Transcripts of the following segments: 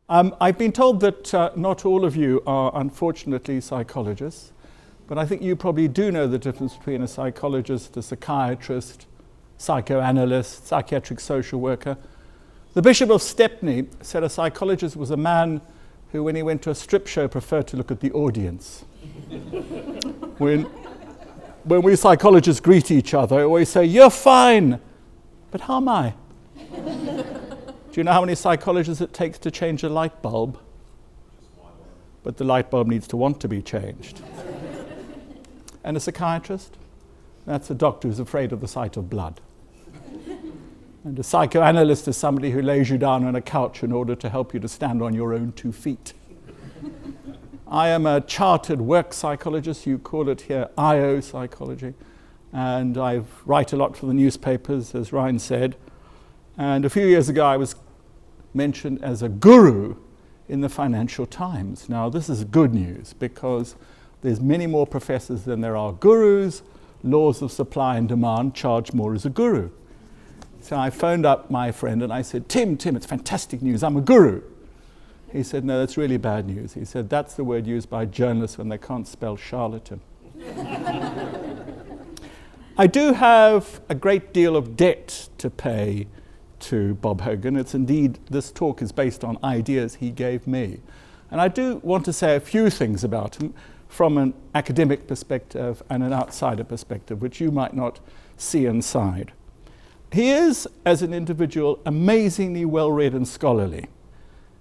I've been told that not all of you are unfortunately psychologists, but I think you probably do know the difference between a psychologist, a psychiatrist, psychoanalyst, psychiatric social worker. The Bishop of Stepney said a psychologist was a man who, when he went to a strip show, preferred to look at the audience. When we psychologists greet each other, we always say, "You're fine," but how am I? Do you know how many psychologists it takes to change a light bulb? But the light bulb needs to want to be changed. And a psychiatrist? That's a doctor who's afraid of the sight of blood. And a psychoanalyst is somebody who lays you down on a couch in order to help you to stand on your own 2 feet. I am a chartered work psychologist. You call it here IO psychology. And I write a lot for the newspapers, as Ryan said. And a few years ago, I was mentioned as a guru in the Financial Times. Now, this is good news because there's many more professors than there are gurus. Laws of supply and demand charge more as a guru. So I phoned up my friend and I said, Tim, it's fantastic news. I'm a guru. He said, no, that's really bad news. He said, that's the word used by journalists when they can't spell charlatan. I do have a great deal of debt to pay to Bob Hogan. It's indeed, this talk is based on ideas he gave me. And I do want to say a few things about him from an academic perspective and an outsider perspective, which you might not see inside. He is, as an individual, amazingly well-read and scholarly.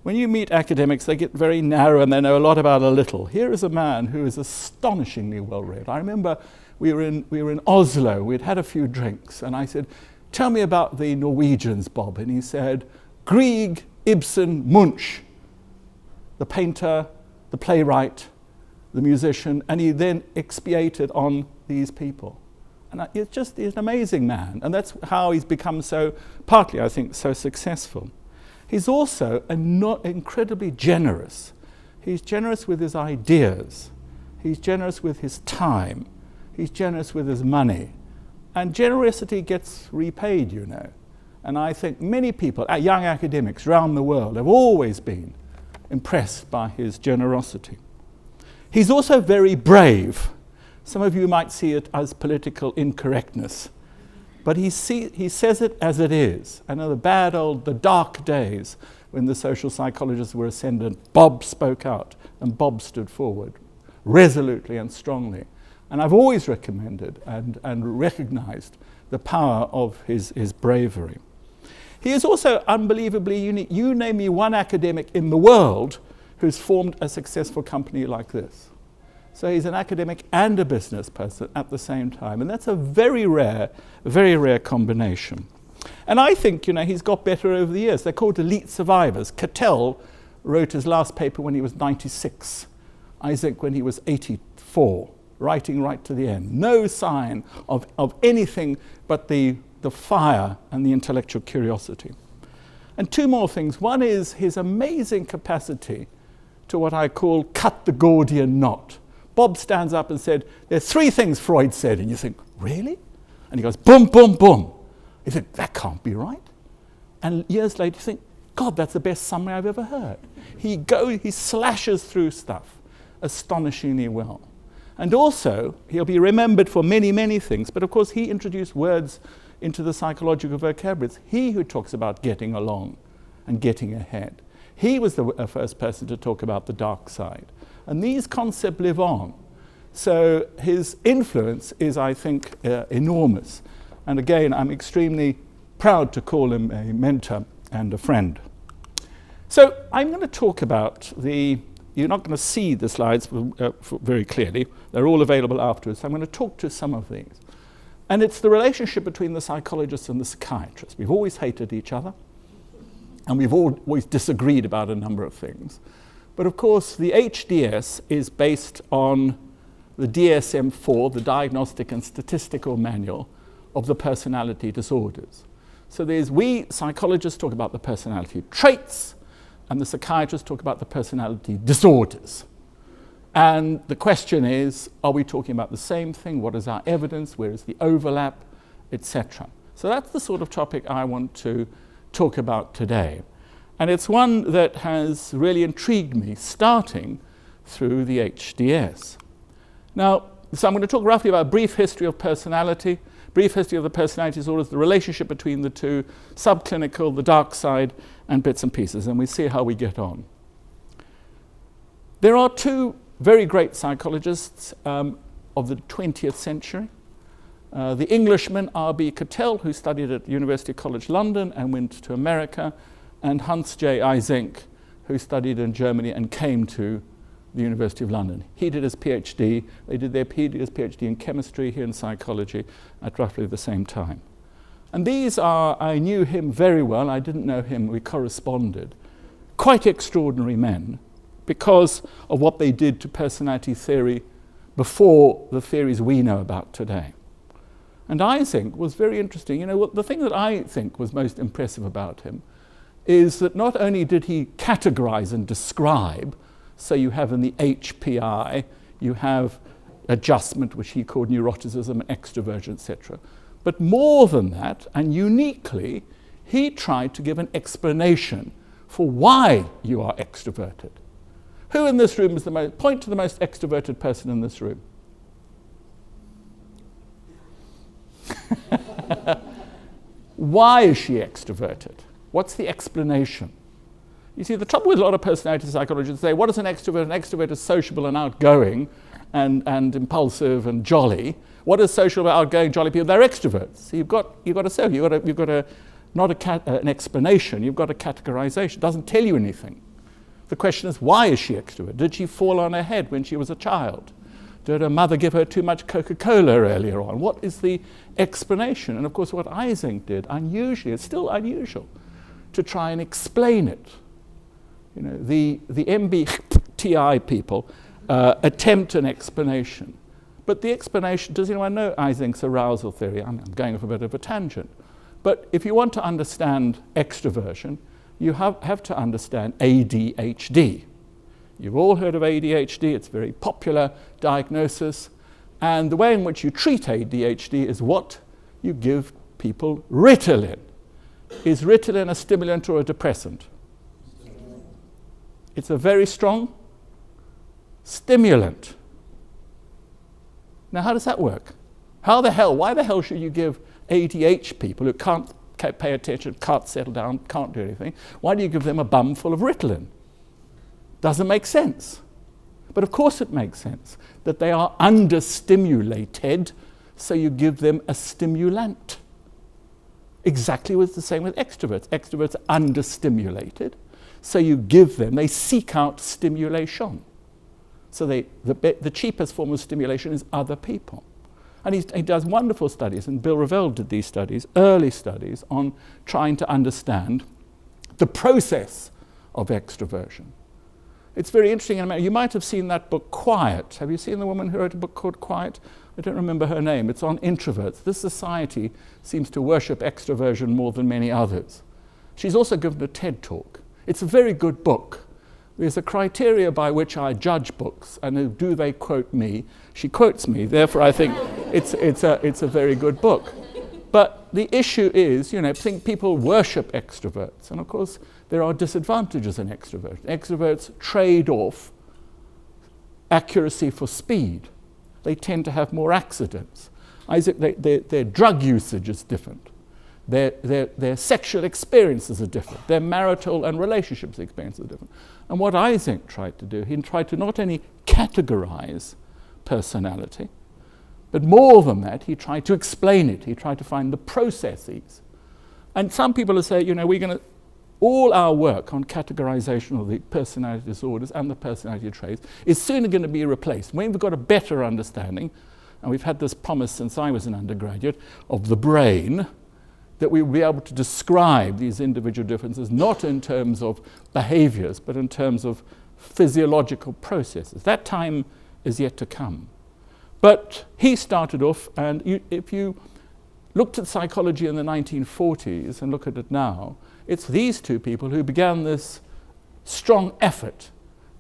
When you meet academics, they get very narrow and they know a lot about a little. Here is a man who is astonishingly well-read. I remember we were in Oslo, we'd had a few drinks, and I said, tell me about the Norwegians, Bob. And he said, Grieg, Ibsen, Munch, the painter, the playwright, the musician, and he then expiated on these people. And he's an amazing man, and that's how he's become so, partly I think, so successful. He's also incredibly generous. He's generous with his ideas. He's generous with his time. He's generous with his money. And generosity gets repaid, you know. And I think many people, young academics around the world, have always been impressed by his generosity. He's also very brave. Some of you might see it as political incorrectness, but he says it as it is. And in the dark days when the social psychologists were ascendant, Bob spoke out and Bob stood forward resolutely and strongly. And I've always recommended and recognized the power of his bravery. He is also unbelievably unique. You name me one academic in the world who's formed a successful company like this. So he's an academic and a business person at the same time. And that's a very rare combination. And I think, he's got better over the years. They're called elite survivors. Cattell wrote his last paper when he was 96. Isaac when he was 84, writing right to the end. No sign of anything but the fire and the intellectual curiosity. And two more things. One is his amazing capacity to what I call cut the Gordian knot. Bob stands up and said, there are 3 things Freud said. And you think, really? And he goes, boom, boom, boom. You think, that can't be right. And years later you think, God, that's the best summary I've ever heard. He slashes through stuff astonishingly well. And also, he'll be remembered for many, many things. But of course, he introduced words into the psychological vocabulary. It's he who talks about getting along and getting ahead. He was the first person to talk about the dark side. And these concepts live on. So his influence is, I think, enormous. And again, I'm extremely proud to call him a mentor and a friend. So I'm going to talk about you're not going to see the slides very clearly. They're all available afterwards. I'm going to talk to some of these. And it's the relationship between the psychologist and the psychiatrist. We've always hated each other. And we've always disagreed about a number of things. But of course, the HDS is based on the DSM-4, the Diagnostic and Statistical Manual of the Personality Disorders. So we psychologists talk about the personality traits, and the psychiatrists talk about the personality disorders. And the question is, are we talking about the same thing? What is our evidence? Where is the overlap? Etc. So that's the sort of topic I want to talk about today. And it's one that has really intrigued me, starting through the HDS. Now, so I'm going to talk roughly about a brief history of personality, brief history of the personality disorders, the relationship between the two, subclinical, the dark side, and bits and pieces, and we see how we get on. There are two very great psychologists of the 20th century. The Englishman R.B. Cattell, who studied at University College London and went to America, and Hans J. Eysenck, who studied in Germany and came to the University of London. He did his PhD. They did their PhD in chemistry, here in psychology, at roughly the same time. And these are, I knew him very well. I didn't know him. We corresponded. Quite extraordinary men because of what they did to personality theory before the theories we know about today. And Eysenck was very interesting. You know, the thing that I think was most impressive about him is that not only did he categorize and describe, so you have in the HPI, you have adjustment, which he called neuroticism, extroversion, etc. But more than that, and uniquely, he tried to give an explanation for why you are extroverted. Who in this room is point to the most extroverted person in this room? Why is she extroverted? What's the explanation? You see, the trouble with a lot of personality psychologists say, what is an extrovert? An extrovert is sociable and outgoing and impulsive and jolly. What is sociable, outgoing, jolly people? They're extroverts. So you've got a say. You've got a not an explanation. You've got a categorization. It doesn't tell you anything. The question is, why is she extrovert? Did she fall on her head when she was a child? Did her mother give her too much Coca-Cola earlier on? What is the explanation? And of course, what Eysenck did, unusually, it's still unusual, to try and explain it. You know, the MBTI people attempt an explanation. But the explanation, does anyone know Eysenck's arousal theory? I'm going off a bit of a tangent. But if you want to understand extroversion, you have to understand ADHD. You've all heard of ADHD. It's a very popular diagnosis. And the way in which you treat ADHD is what you give people Ritalin. Is Ritalin a stimulant or a depressant? It's a very strong stimulant. Now, how does that work? Why the hell should you give ADHD people who can't pay attention, can't settle down, can't do anything, why do you give them a bum full of Ritalin? Doesn't make sense. But of course it makes sense that they are understimulated, so you give them a stimulant. Exactly the same with extroverts. Extroverts are understimulated, so you give them, they seek out stimulation. So the cheapest form of stimulation is other people. And he does wonderful studies, and Bill Revell did these studies, early studies, on trying to understand the process of extroversion. It's very interesting. You might have seen that book, Quiet. Have you seen the woman who wrote a book called Quiet? I don't remember her name. It's on introverts. This society seems to worship extroversion more than many others. She's also given a TED talk. It's a very good book. There's a criteria by which I judge books, and do they quote me? She quotes me, therefore I think it's a very good book. But the issue is, you know, I think people worship extroverts, and of course there are disadvantages in extroverts. Extroverts trade off accuracy for speed. They tend to have more accidents. Their drug usage is different. Their sexual experiences are different. Their marital and relationships experiences are different. And what Eysenck tried to do, he tried to not only categorize personality, but more than that, he tried to explain it. He tried to find the processes. And some people will say, you know, all our work on categorization of the personality disorders and the personality traits is soon going to be replaced. When we've got a better understanding, and we've had this promise since I was an undergraduate, of the brain, that we will be able to describe these individual differences not in terms of behaviors, but in terms of physiological processes. That time is yet to come. But he started off, and if you looked at psychology in the 1940s and look at it now, it's these two people who began this strong effort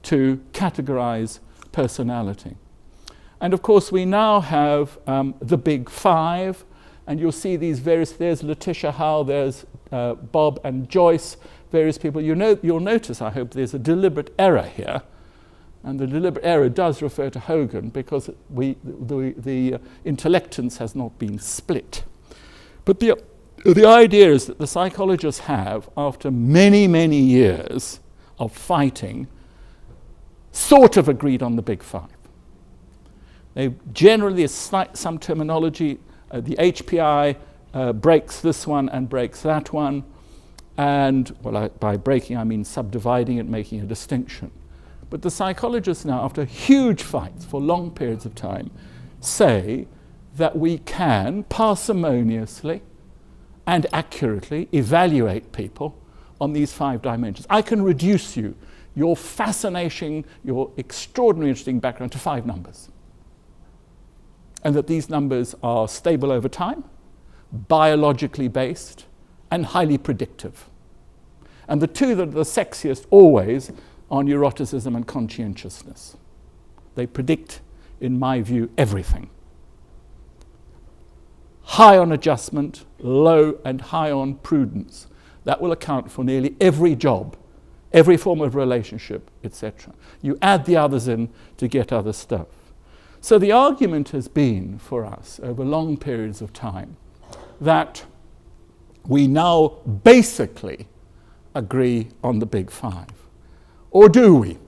to categorize personality. And of course, we now have the big five, and you'll see these various, there's Letitia Howe, there's Bob and Joyce, various people. You'll notice, I hope, there's a deliberate error here. And the deliberate error does refer to Hogan because the intellectance has not been split. But the idea is that the psychologists have, after many, many years of fighting, sort of agreed on the big five. They generally, there's some terminology, the HPI breaks this one and breaks that one, and by breaking I mean subdividing it, making a distinction. But the psychologists now, after huge fights for long periods of time, say that we can parsimoniously and accurately evaluate people on these 5 dimensions. I can reduce your fascination, your extraordinary interesting background to 5 numbers. And that these numbers are stable over time, biologically based, and highly predictive. And the 2 that are the sexiest always are neuroticism and conscientiousness. They predict, in my view, everything. High on adjustment, low and high on prudence. That will account for nearly every job, every form of relationship, etc. You add the others in to get other stuff. So the argument has been for us over long periods of time that we now basically agree on the big 5. Or do we?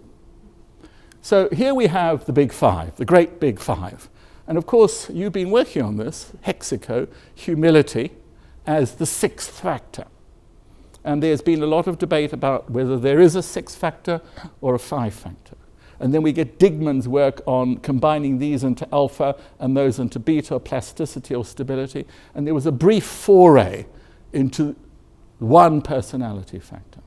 So here we have the big 5, the great big 5. And of course, you've been working on this, Hexico, humility, as the 6th factor. And there's been a lot of debate about whether there is a 6th factor or a 5 factor. And then we get Digman's work on combining these into alpha and those into beta, or plasticity or stability. And there was a brief foray into one personality factor.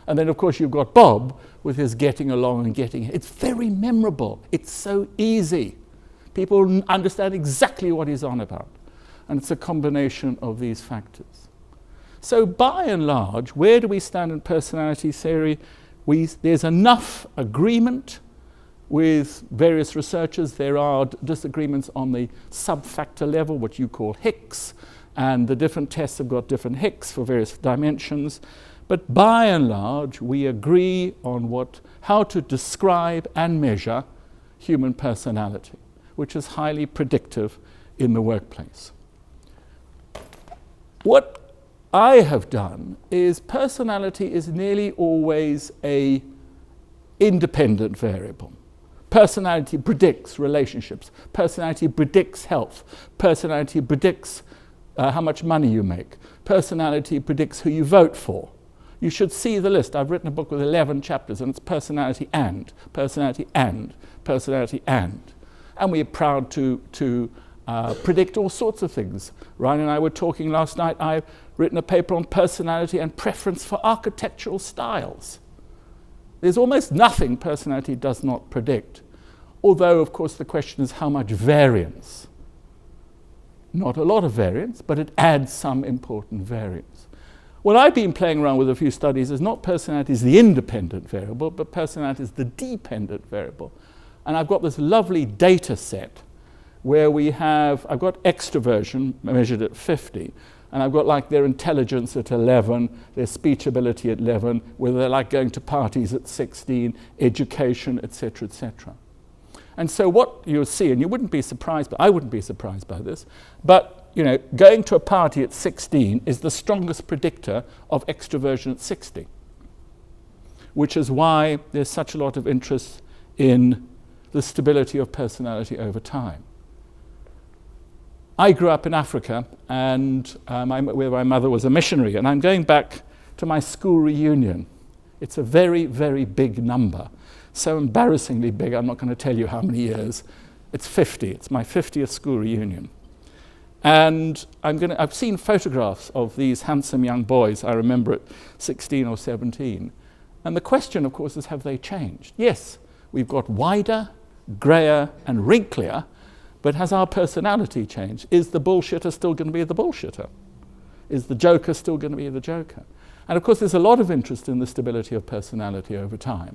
And then, of course, you've got Bob with his getting along and getting... It's very memorable. It's so easy. People understand exactly what he's on about. And it's a combination of these factors. So by and large, where do we stand in personality theory? There's enough agreement with various researchers. There are disagreements on the sub-factor level, what you call Hicks, and the different tests have got different Hicks for various dimensions. But by and large, we agree on how to describe and measure human personality, which is highly predictive in the workplace. What I have done is personality is nearly always an independent variable. Personality predicts relationships. Personality predicts health. Personality predicts how much money you make. Personality predicts who you vote for. You should see the list. I've written a book with 11 chapters, and it's personality and, personality and, personality and. And we're proud to predict all sorts of things. Ryan and I were talking last night. I've written a paper on personality and preference for architectural styles. There's almost nothing personality does not predict. Although, of course, the question is how much variance. Not a lot of variance, but it adds some important variance. What I've been playing around with a few studies is not personality is the independent variable, but personality is the dependent variable. And I've got this lovely data set where I've got extroversion measured at 50, and I've got like their intelligence at 11, their speech ability at 11, whether they like going to parties at 16, education, etc., etc. And so what you'll see, and you wouldn't be surprised, but I wouldn't be surprised by this, but going to a party at 16 is the strongest predictor of extroversion at 60, which is why there's such a lot of interest in the stability of personality over time. I grew up in Africa, and where my mother was a missionary, and I'm going back to my school reunion. It's a very, very big number. So embarrassingly big, I'm not going to tell you how many years. It's 50. It's my 50th school reunion. And I've seen photographs of these handsome young boys, I remember at 16 or 17. And the question, of course, is have they changed? Yes, we've got wider, greyer, and wrinklier, but has our personality changed? Is the bullshitter still going to be the bullshitter? Is the joker still going to be the joker? And of course, there's a lot of interest in the stability of personality over time.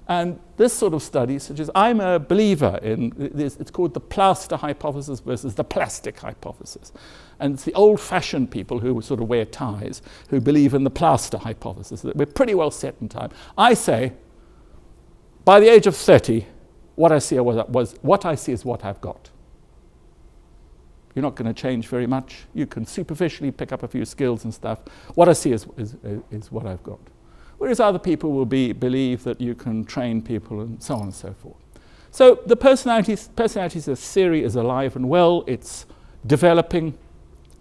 And this sort of study suggests, I'm a believer in this, it's called the plaster hypothesis versus the plastic hypothesis. And it's the old-fashioned people who sort of wear ties who believe in the plaster hypothesis, that we're pretty well set in time. I say, by the age of 30, what I see is what I've got. You're not going to change very much. You can superficially pick up a few skills and stuff. What I see is what I've got. Whereas other people will believe that you can train people and so on and so forth. So the personalities theory is alive and well. It's developing.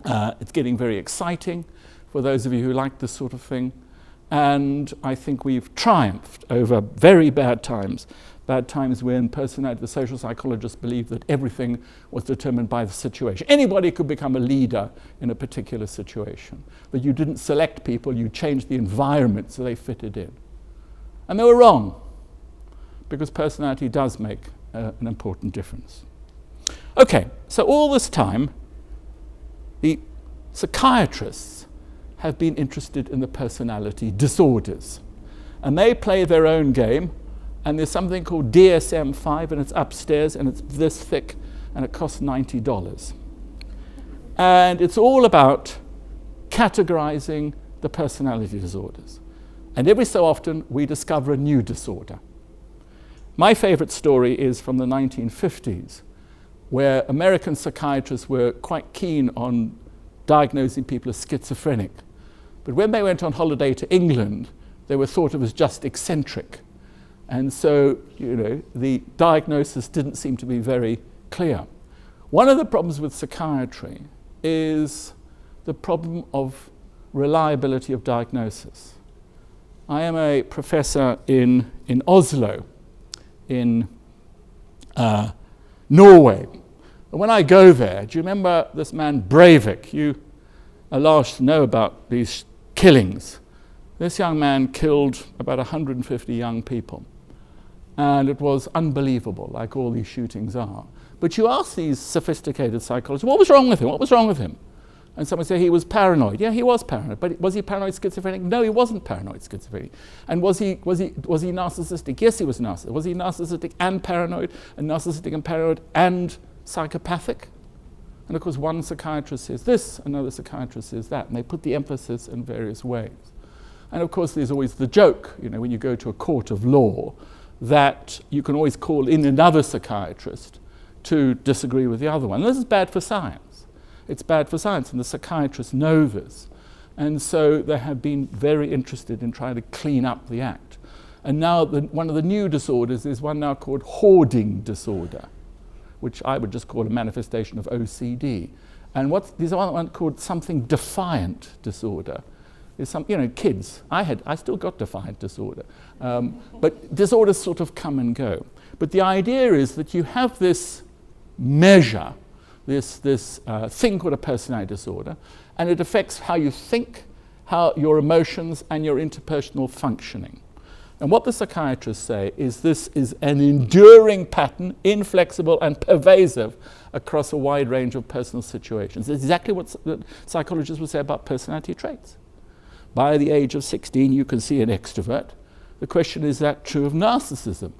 It's getting very exciting for those of you who like this sort of thing. And I think we've triumphed over very bad times when the social psychologists believed that everything was determined by the situation. Anybody could become a leader in a particular situation, but you didn't select people, you changed the environment so they fitted in. And they were wrong, because personality does make an important difference. Okay, so all this time, the psychiatrists have been interested in the personality disorders, and they play their own game. And there's something called DSM-5, and it's upstairs, and it's this thick, and it costs $90. And it's all about categorizing the personality disorders. And every so often, we discover a new disorder. My favorite story is from the 1950s, where American psychiatrists were quite keen on diagnosing people as schizophrenic. But when they went on holiday to England, they were thought of as just eccentric. And so, the diagnosis didn't seem to be very clear. One of the problems with psychiatry is the problem of reliability of diagnosis. I am a professor in Oslo, in Norway. And when I go there, do you remember this man Breivik? You are large to know about these killings. This young man killed about 150 young people. And it was unbelievable, like all these shootings are. But you ask these sophisticated psychologists, what was wrong with him? What was wrong with him? And someone say he was paranoid. Yeah, he was paranoid. But was he paranoid schizophrenic? No, he wasn't paranoid schizophrenic. And was he narcissistic? Yes, he was narcissistic. Was he narcissistic and paranoid and psychopathic? And of course, one psychiatrist says this, another psychiatrist says that, and they put the emphasis in various ways. And of course, there's always the joke, when you go to a court of law, that you can always call in another psychiatrist to disagree with the other one. And this is bad for science. It's bad for science, and the psychiatrists know this. And so they have been very interested in trying to clean up the act. And now one of the new disorders is one now called hoarding disorder, which I would just call a manifestation of OCD. And there's one called something defiant disorder. There's some, kids. I still got defiant disorder. But disorders sort of come and go. But the idea is that you have this measure, this thing called a personality disorder, and it affects how you think, how your emotions, and your interpersonal functioning. And what the psychiatrists say is this is an enduring pattern, inflexible and pervasive across a wide range of personal situations. It's exactly what psychologists would say about personality traits. By the age of 16, you can see an extrovert. The question is that true of narcissism?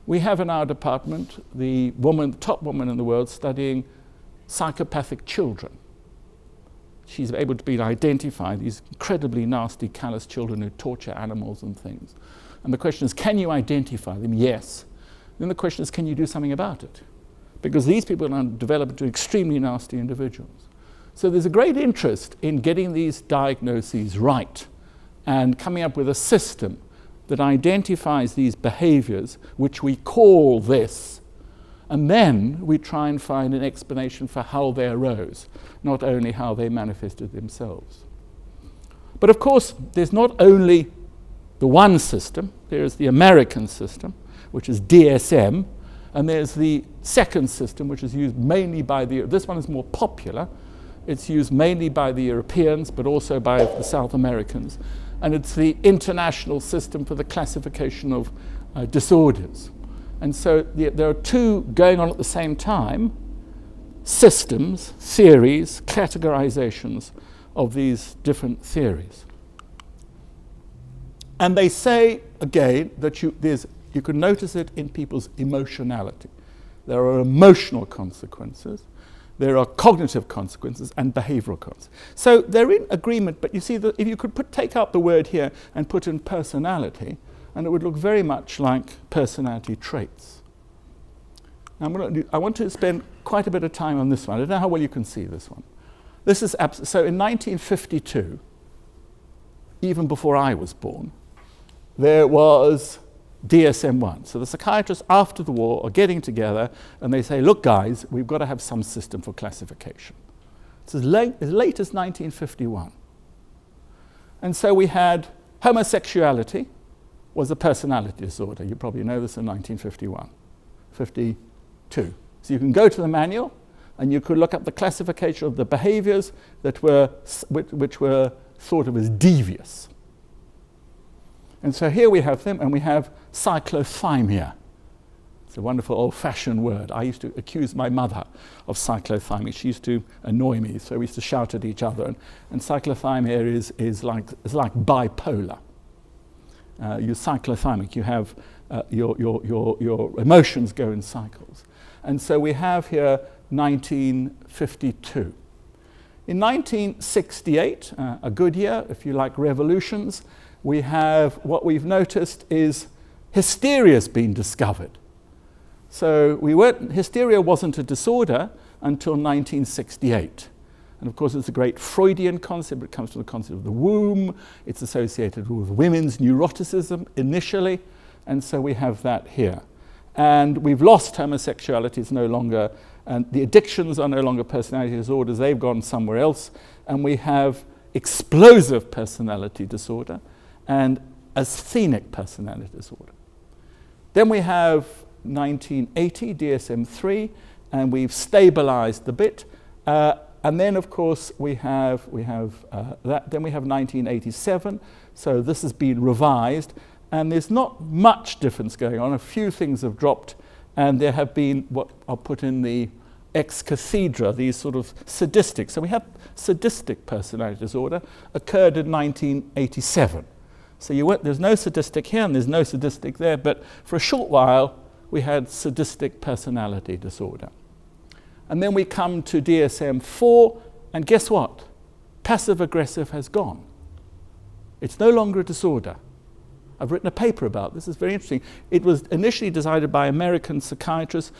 We have in our department the top woman in the world studying psychopathic children. She's able to identify these incredibly nasty, callous children who torture animals and things. And the question is, can you identify them? Yes. Then the question is, can you do something about it? Because these people are developed into extremely nasty individuals. So there's a great interest in getting these diagnoses right and coming up with a system that identifies these behaviors, which we call this, and then we try and find an explanation for how they arose, not only how they manifested themselves. But of course, there's not only the one system, there is the American system, which is DSM, and there's the second system, which is used mainly by this one is more popular. It's used mainly by the Europeans, but also by the South Americans. And it's the international system for the classification of disorders. And so there are two going on at the same time, systems, theories, categorizations of these different theories. And they say, again, that you can notice it in people's emotionality. There are emotional consequences, there are cognitive consequences, and behavioral consequences. So they're in agreement, but you see that if you could take out the word here and put in personality, and it would look very much like personality traits. Now I want to spend quite a bit of time on this one. I don't know how well you can see this one. This is so in 1952, even before I was born, there was DSM-1. So the psychiatrists after the war are getting together and they say, look guys, we've got to have some system for classification. It's as late as 1951. And so we had homosexuality was a personality disorder. You probably know this in 1951, 52. So you can go to the manual and you could look up the classification of the behaviors that were, which were thought of as devious. And so here we have them, and we have cyclothymia. It's a wonderful old-fashioned word. I used to accuse my mother of cyclothymia. She used to annoy me, so we used to shout at each other. And cyclothymia is like bipolar. You're cyclothymic. You have your emotions go in cycles. And so we have here 1952. In 1968, a good year, if you like revolutions, we have what we've noticed is hysteria's been discovered. So hysteria wasn't a disorder until 1968. And of course, it's a great Freudian concept. It comes from the concept of the womb. It's associated with women's neuroticism initially. And so we have that here. And we've lost homosexuality. It's no longer, and the addictions are no longer personality disorders. They've gone somewhere else. And we have explosive personality disorder and asthenic personality disorder. Then we have 1980, DSM-3, and we've stabilized the bit. And then, of course, we have that. Then we have 1987. So this has been revised. And there's not much difference going on. A few things have dropped, and there have been what I'll put in the ex cathedra, these sort of sadistics. So we have sadistic personality disorder, occurred in 1987. So there's no sadistic here, and there's no sadistic there, but for a short while, we had sadistic personality disorder. And then we come to DSM-4, and guess what? Passive-aggressive has gone. It's no longer a disorder. I've written a paper about this. It's very interesting. It was initially designed by American psychiatrists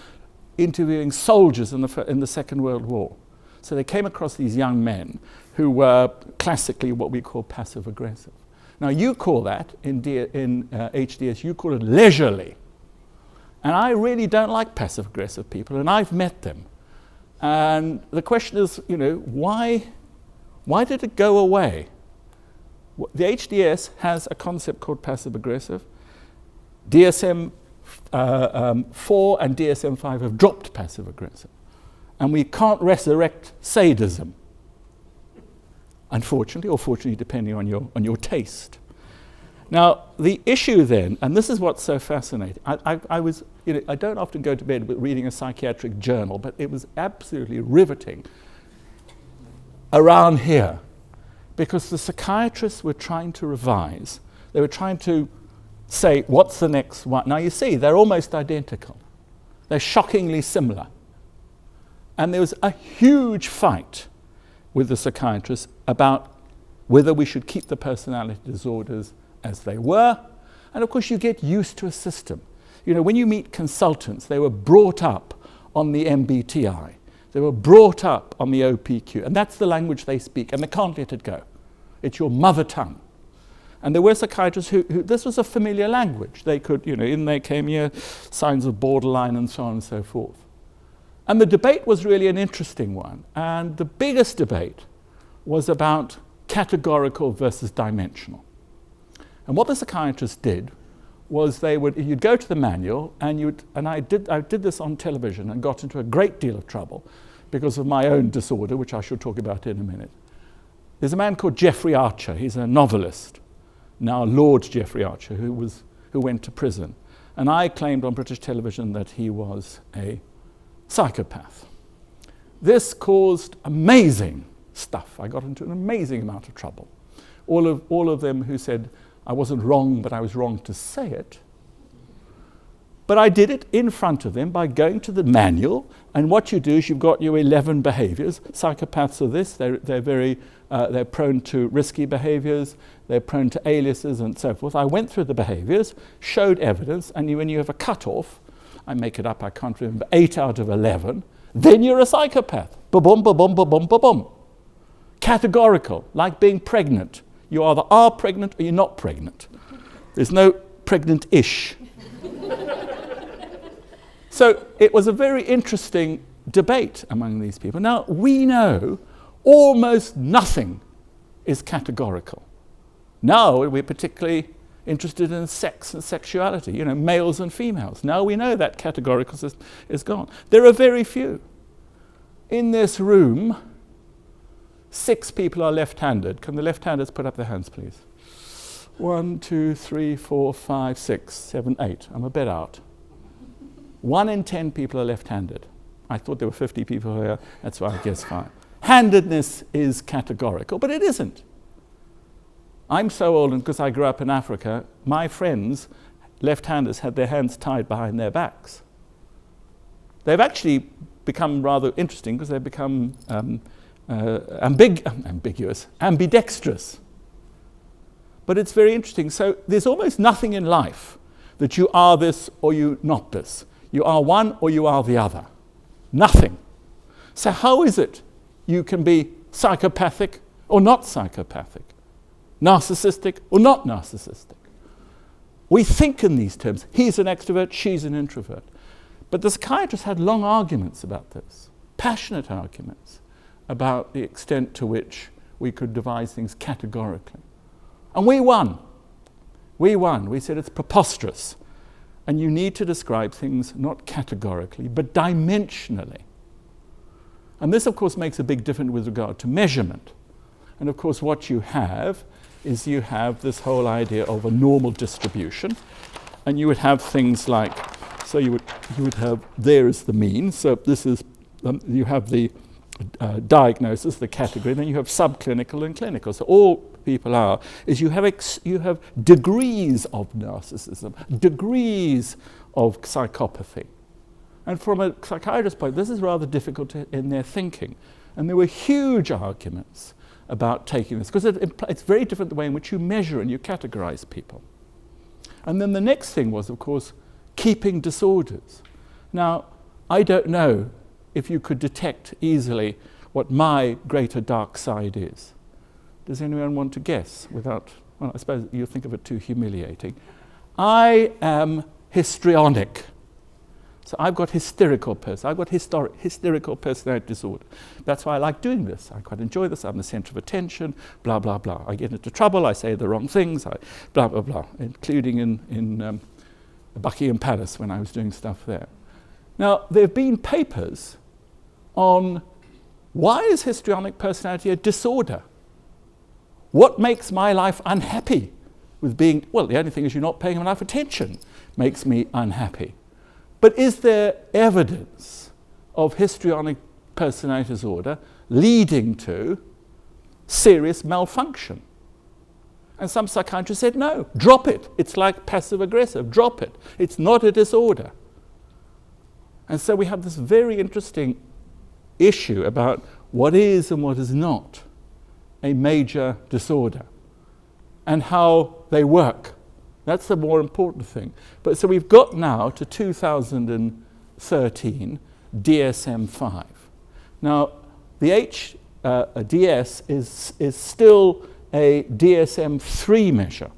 interviewing soldiers in the Second World War. So they came across these young men who were classically what we call passive-aggressive. Now you call that, in HDS, you call it leisurely. And I really don't like passive-aggressive people, and I've met them. And the question is, why did it go away? The HDS has a concept called passive-aggressive. DSM-4 and DSM-5 have dropped passive-aggressive. And we can't resurrect sadism, unfortunately, or fortunately, depending on your taste. Now, the issue then, and this is what's so fascinating, I don't often go to bed with reading a psychiatric journal, but it was absolutely riveting around here. Because the psychiatrists were trying to revise. They were trying to say, what's the next one? Now you see, they're almost identical. They're shockingly similar. And there was a huge fight with the psychiatrists about whether we should keep the personality disorders as they were. And of course, you get used to a system. When you meet consultants, they were brought up on the MBTI. They were brought up on the OPQ, and that's the language they speak, and they can't let it go. It's your mother tongue. And there were psychiatrists who this was a familiar language. They could, in there came here signs of borderline and so on and so forth. And the debate was really an interesting one. And the biggest debate was about categorical versus dimensional. And what the psychiatrists did was you'd go to the manual, and I did this on television and got into a great deal of trouble because of my own disorder, which I shall talk about in a minute. There's a man called Jeffrey Archer. He's a novelist, now Lord Jeffrey Archer, who went to prison. And I claimed on British television that he was a psychopath. This caused amazing stuff. I got into an amazing amount of trouble. All of them who said, I wasn't wrong, but I was wrong to say it. But I did it in front of them by going to the manual, and what you do is you've got your 11 behaviors. Psychopaths are this, they're prone to risky behaviors, they're prone to aliases and so forth. I went through the behaviors, showed evidence, and when you have a cutoff, I make it up, I can't remember, 8 out of 11, then you're a psychopath. Ba-boom, ba-boom, ba-boom, ba-boom. Categorical, like being pregnant. You either are pregnant or you're not pregnant. There's no pregnant-ish. So it was a very interesting debate among these people. Now, we know almost nothing is categorical. Now we're particularly interested in sex and sexuality, males and females. Now we know that categorical system is gone. There are very few. In this room, 6 people are left-handed. Can the left-handers put up their hands, please? 1, 2, 3, 4, 5, 6, 7, 8. I'm a bit out. 1 in 10 people are left-handed. I thought there were 50 people here. That's why I guess 5. Handedness is categorical, but it isn't. I'm so old, and because I grew up in Africa, my friends, left-handers, had their hands tied behind their backs. They've actually become rather interesting because they've become ambidextrous. But it's very interesting. So there's almost nothing in life that you are this or you not this. You are one or you are the other. Nothing. So how is it you can be psychopathic or not psychopathic? Narcissistic or not narcissistic? We think in these terms. He's an extrovert, she's an introvert. But the psychiatrists had long arguments about this, passionate arguments about the extent to which we could devise things categorically. And we won. We won. We said it's preposterous. And you need to describe things not categorically, but dimensionally. And this, of course, makes a big difference with regard to measurement. And, of course, what you have is you have this whole idea of a normal distribution. And you would have things like, so you would have, there is the mean. So this is, you have the diagnosis, the category, then you have subclinical and clinical. So all people are, is you have degrees of narcissism, degrees of psychopathy. And from a psychiatrist's point, this is rather difficult in their thinking. And there were huge arguments about taking this, because it's very different the way in which you measure and you categorize people. And then the next thing was, of course, keeping disorders. Now, I don't know if you could detect easily what my greater dark side is. Does anyone want to guess without, well, I suppose you'll think of it too humiliating. I am histrionic. So I've got hysterical personality disorder. That's why I like doing this. I quite enjoy this. I'm the center of attention, blah, blah, blah. I get into trouble, I say the wrong things, blah, blah, blah, including in Buckingham Palace when I was doing stuff there. Now, there have been papers on why is histrionic personality a disorder? What makes my life unhappy with being, well, the only thing is you're not paying enough attention makes me unhappy. But is there evidence of histrionic personality disorder leading to serious malfunction? And some psychiatrists said, no, drop it. It's like passive-aggressive, drop it. It's not a disorder. And so we have this very interesting issue about what is and what is not a major disorder and how they work. That's the more important thing. But so we've got now to 2013 DSM-5. Now, the DS is still a DSM-3 measure.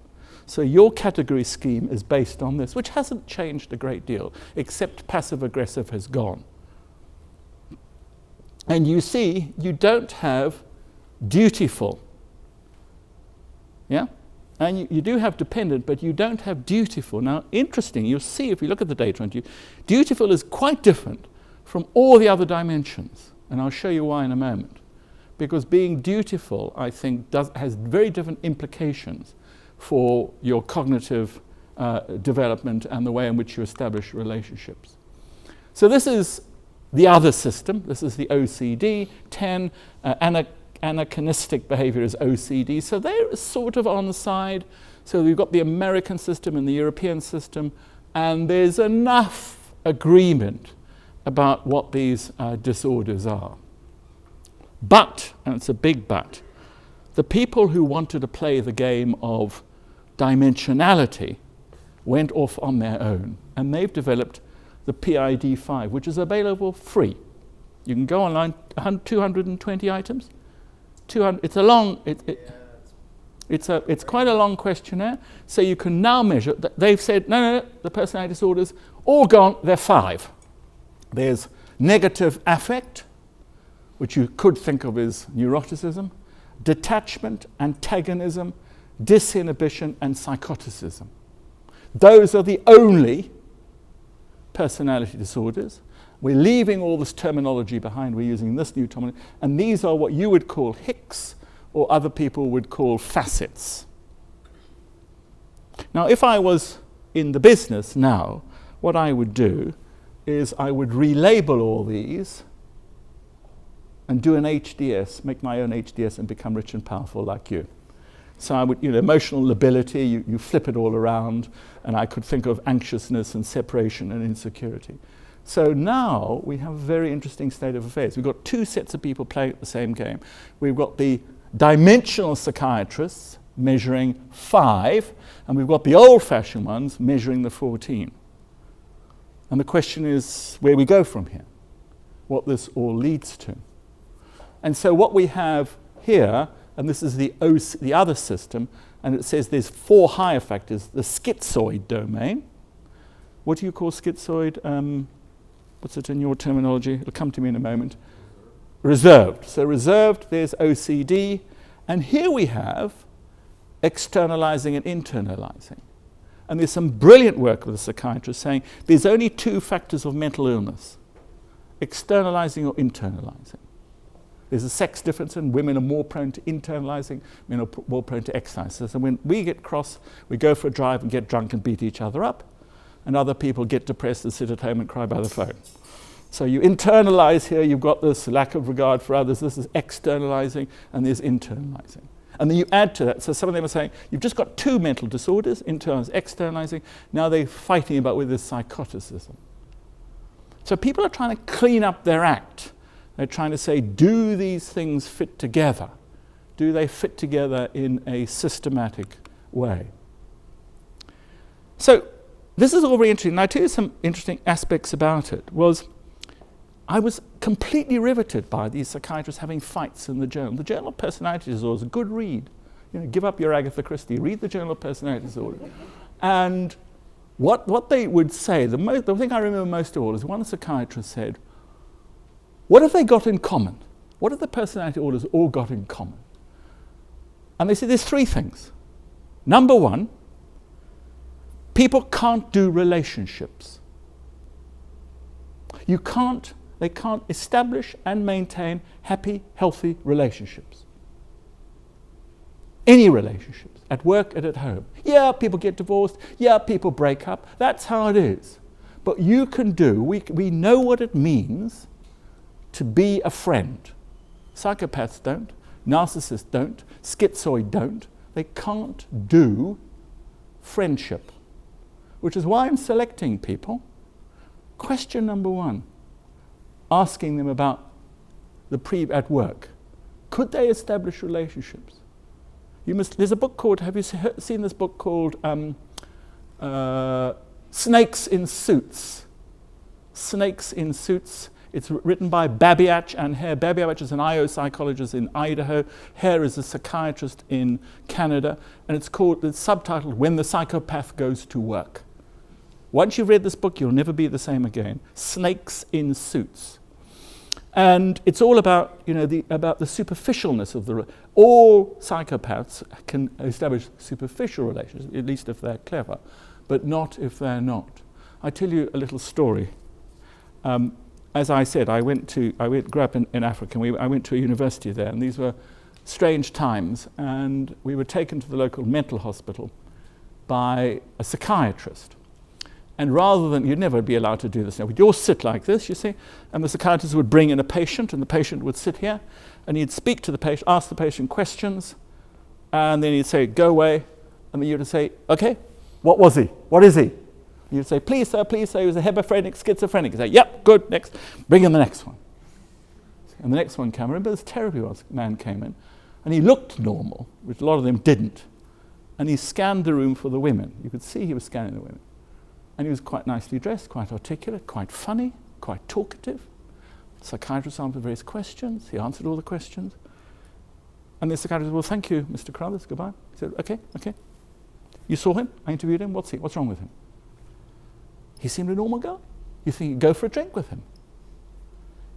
So your category scheme is based on this, which hasn't changed a great deal, except passive-aggressive has gone. And you see, you don't have dutiful. Yeah? And you do have dependent, but you don't have dutiful. Now, interesting, you'll see if you look at the data on dutiful is quite different from all the other dimensions. And I'll show you why in a moment. Because being dutiful, I think, has very different implications for your cognitive development and the way in which you establish relationships. So this is the other system. This is the OCD, 10 anachronistic behavior is OCD. So they're sort of on the side. So we've got the American system and the European system, and there's enough agreement about what these disorders are. But, and it's a big but, the people who wanted to play the game of dimensionality went off on their own, and they've developed the PID-5, which is available free. You can go online, 220 items. 200, it's a long, it's quite a long questionnaire, so you can now measure. They've said, no, the personality disorders, all gone, they're 5. There's negative affect, which you could think of as neuroticism, detachment, antagonism, disinhibition, and psychoticism. Those are the only personality disorders. We're leaving all this terminology behind. We're using this new terminology. And these are what you would call hicks, or other people would call facets. Now, if I was in the business now, what I would do is I would relabel all these and do an HDS, make my own HDS and become rich and powerful like you. So I would, emotional lability, you flip it all around, and I could think of anxiousness and separation and insecurity. So now we have a very interesting state of affairs. We've got 2 sets of people playing at the same game. We've got the dimensional psychiatrists measuring 5, and we've got the old-fashioned ones measuring the 14. And the question is where we go from here, what this all leads to. And so what we have here, and this is the other system, and it says there's 4 higher factors, the schizoid domain. What do you call schizoid? What's it in your terminology? It'll come to me in a moment. Reserved. So reserved, there's OCD. And here we have externalizing and internalizing. And there's some brilliant work with a psychiatrist saying there's only 2 factors of mental illness, externalizing or internalizing. There's a sex difference, and women are more prone to internalizing, men are more prone to externalizing. So when we get cross, we go for a drive and get drunk and beat each other up, and other people get depressed and sit at home and cry by the phone. So you internalize here, you've got this lack of regard for others, this is externalizing, and there's internalizing. And then you add to that, so some of them are saying, you've just got 2 mental disorders, internalizing, externalizing, now they're fighting about with this psychoticism. So people are trying to clean up their act. They're trying to say, do these things fit together? Do they fit together in a systematic way? So this is all very interesting. And I'll tell you some interesting aspects about it. I was completely riveted by these psychiatrists having fights in the journal. The Journal of Personality Disorders is a good read. Give up your Agatha Christie, read the Journal of Personality Disorder. And what they would say, the thing I remember most of all is one psychiatrist said, what have they got in common? What have the personality disorders all got in common? And they said there's 3 things. Number 1, people can't do relationships. They can't establish and maintain happy, healthy relationships. Any relationships, at work and at home. Yeah, people get divorced. Yeah, people break up. That's how it is. But you can we know what it means to be a friend. Psychopaths don't, narcissists don't, schizoid don't. They can't do friendship, which is why I'm selecting people. Question number 1, asking them about at work. Could they establish relationships? There's a book called, have you seen this book called Snakes in Suits? Snakes in Suits. It's written by Babiach and Hare. Babiach is an IO psychologist in Idaho. Hare is a psychiatrist in Canada. And it's subtitled When the Psychopath Goes to Work. Once you've read this book, you'll never be the same again. Snakes in Suits. And it's all about, about the superficialness of all psychopaths can establish superficial relationships, at least if they're clever, but not if they're not. I tell you a little story. As I said, I grew up in Africa, and I went to a university there, and these were strange times, and we were taken to the local mental hospital by a psychiatrist. And rather than, you'd never be allowed to do this now, we'd all sit like this, you see, and the psychiatrist would bring in a patient, and the patient would sit here, and he'd speak to the patient, ask the patient questions, and then he'd say, go away, and then you'd say, okay, what was he? What is he? You'd say, please sir, he was a hebephrenic, schizophrenic. He'd say, yep, good, next, bring in the next one. And the next one came, I remember this terrible man came in, and he looked normal, which a lot of them didn't, and he scanned the room for the women. You could see he was scanning the women. And he was quite nicely dressed, quite articulate, quite funny, quite talkative. The psychiatrist answered various questions. He answered all the questions. And the psychiatrist said, well, thank you, Mr. Carruthers, goodbye. He said, okay. You saw him? I interviewed him. What's wrong with him? He seemed a normal guy. You think you'd go for a drink with him.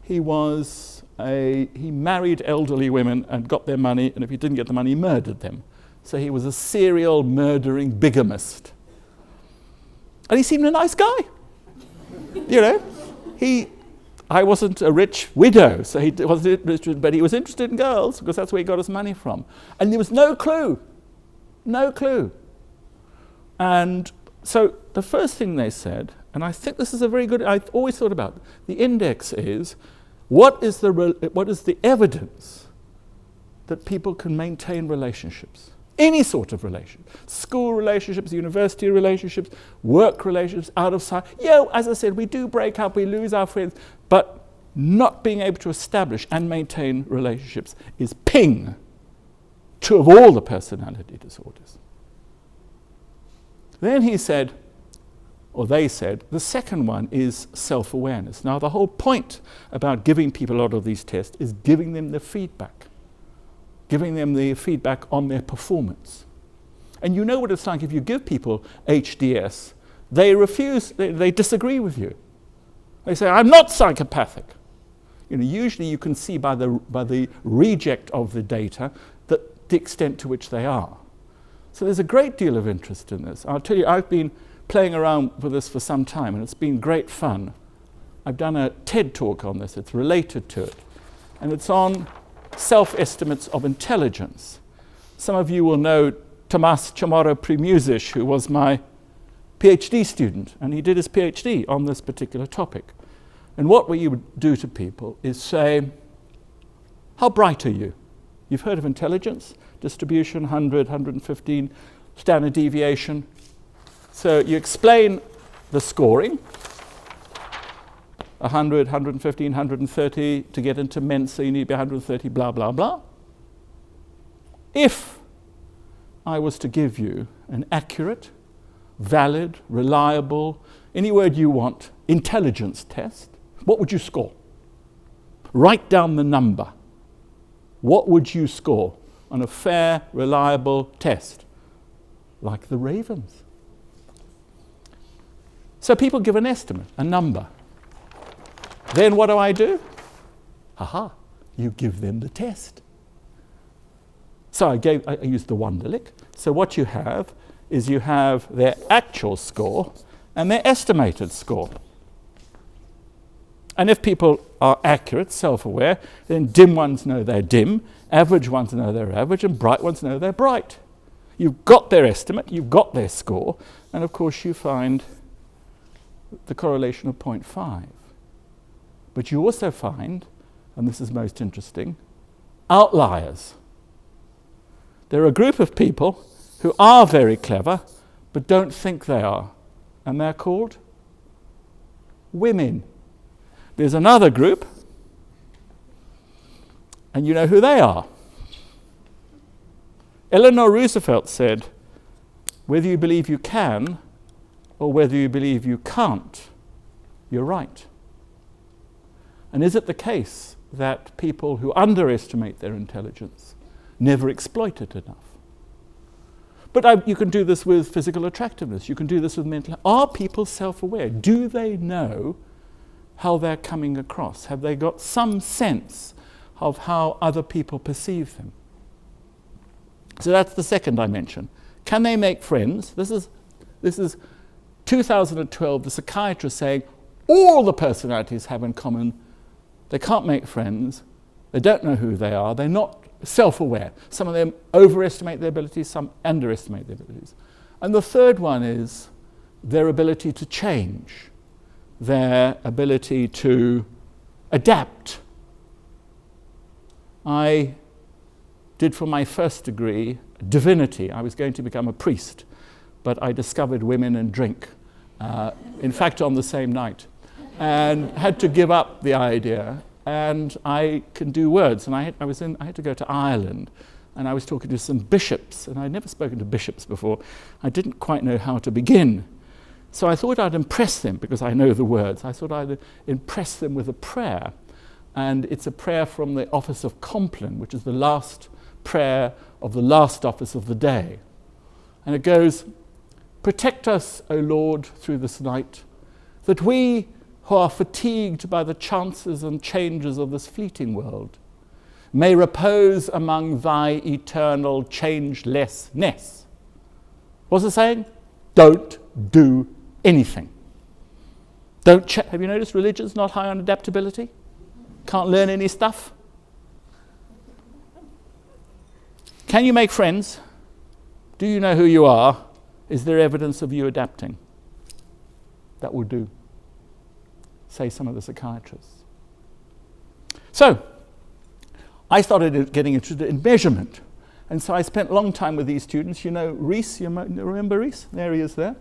He married elderly women and got their money, and if he didn't get the money, he murdered them. So he was a serial murdering bigamist. And he seemed a nice guy. You know, I wasn't a rich widow, so he wasn't interested, but he was interested in girls because that's where he got his money from. And there was no clue. And so the first thing they said, and I think this is a very good, I've always thought about, the index is, what is the evidence that people can maintain relationships? Any sort of relationship. School relationships, university relationships, work relationships, out of sight. As I said, we do break up, we lose our friends, but not being able to establish and maintain relationships is ping to of all the personality disorders. Then he said, or they said, the second one is self-awareness. Now, the whole point about giving people a lot of these tests is giving them the feedback on their performance. And you know what it's like if you give people HDS, they refuse, they disagree with you. They say, I'm not psychopathic. Usually you can see by the reject of the data that the extent to which they are. So there's a great deal of interest in this. I'll tell you, I've been playing around with this for some time, and it's been great fun. I've done a TED talk on this. It's related to it. And it's on self-estimates of intelligence. Some of you will know Tomas Chamorro-Premuzic, who was my PhD student, and he did his PhD on this particular topic. And what you would do to people is say, how bright are you? You've heard of intelligence, distribution, 100, 115, standard deviation. So you explain the scoring, 100, 115, 130, to get into Mensa you need to be 130, blah, blah, blah. If I was to give you an accurate, valid, reliable, any word you want, intelligence test, what would you score? Write down the number. What would you score on a fair, reliable test? Like the Ravens. So people give an estimate, a number. Then what do? You give them the test. So I used the Wonderlic. So what you have is you have their actual score and their estimated score. And if people are accurate, self-aware, then dim ones know they're dim, average ones know they're average, and bright ones know they're bright. You've got their estimate, you've got their score, and of course you find the correlation of 0.5. But you also find, and this is most interesting, outliers. There are a group of people who are very clever, but don't think they are, and they're called women. There's another group, and you know who they are. Eleanor Roosevelt said, whether you believe you can or whether you believe you can't, you're right. And is it the case that people who underestimate their intelligence never exploit it enough? But you can do this with physical attractiveness. You can do this with mental health. Are people self-aware? Do they know how they're coming across? Have they got some sense of how other people perceive them? So that's the second dimension. Can they make friends? This is 2012, the psychiatrist saying all the personalities have in common they can't make friends, they don't know who they are, they're not self-aware. Some of them overestimate their abilities, some underestimate their abilities. And the third one is their ability to change, their ability to adapt. I did for my first degree divinity. I was going to become a priest, but I discovered women and drink, in fact on the same night, and had to give up the idea. And I can do words, and I had to go to Ireland, and I was talking to some bishops, and I'd never spoken to bishops before. I didn't quite know how to begin. So I thought I'd impress them, because I know the words. I thought I'd impress them with a prayer. And it's a prayer from the office of Complan, which is the last prayer of the last office of the day. And it goes, "Protect us, O Lord, through this night, that we who are fatigued by the chances and changes of this fleeting world may repose among thy eternal changelessness." What's it saying? Don't do anything. Have you noticed religion's not high on adaptability? Can't learn any stuff? Can you make friends? Do you know who you are? Is there evidence of you adapting? That will do, say some of the psychiatrists. So, I started getting interested in measurement. And so I spent a long time with these students. You know Reese, you remember Reese? There he is there.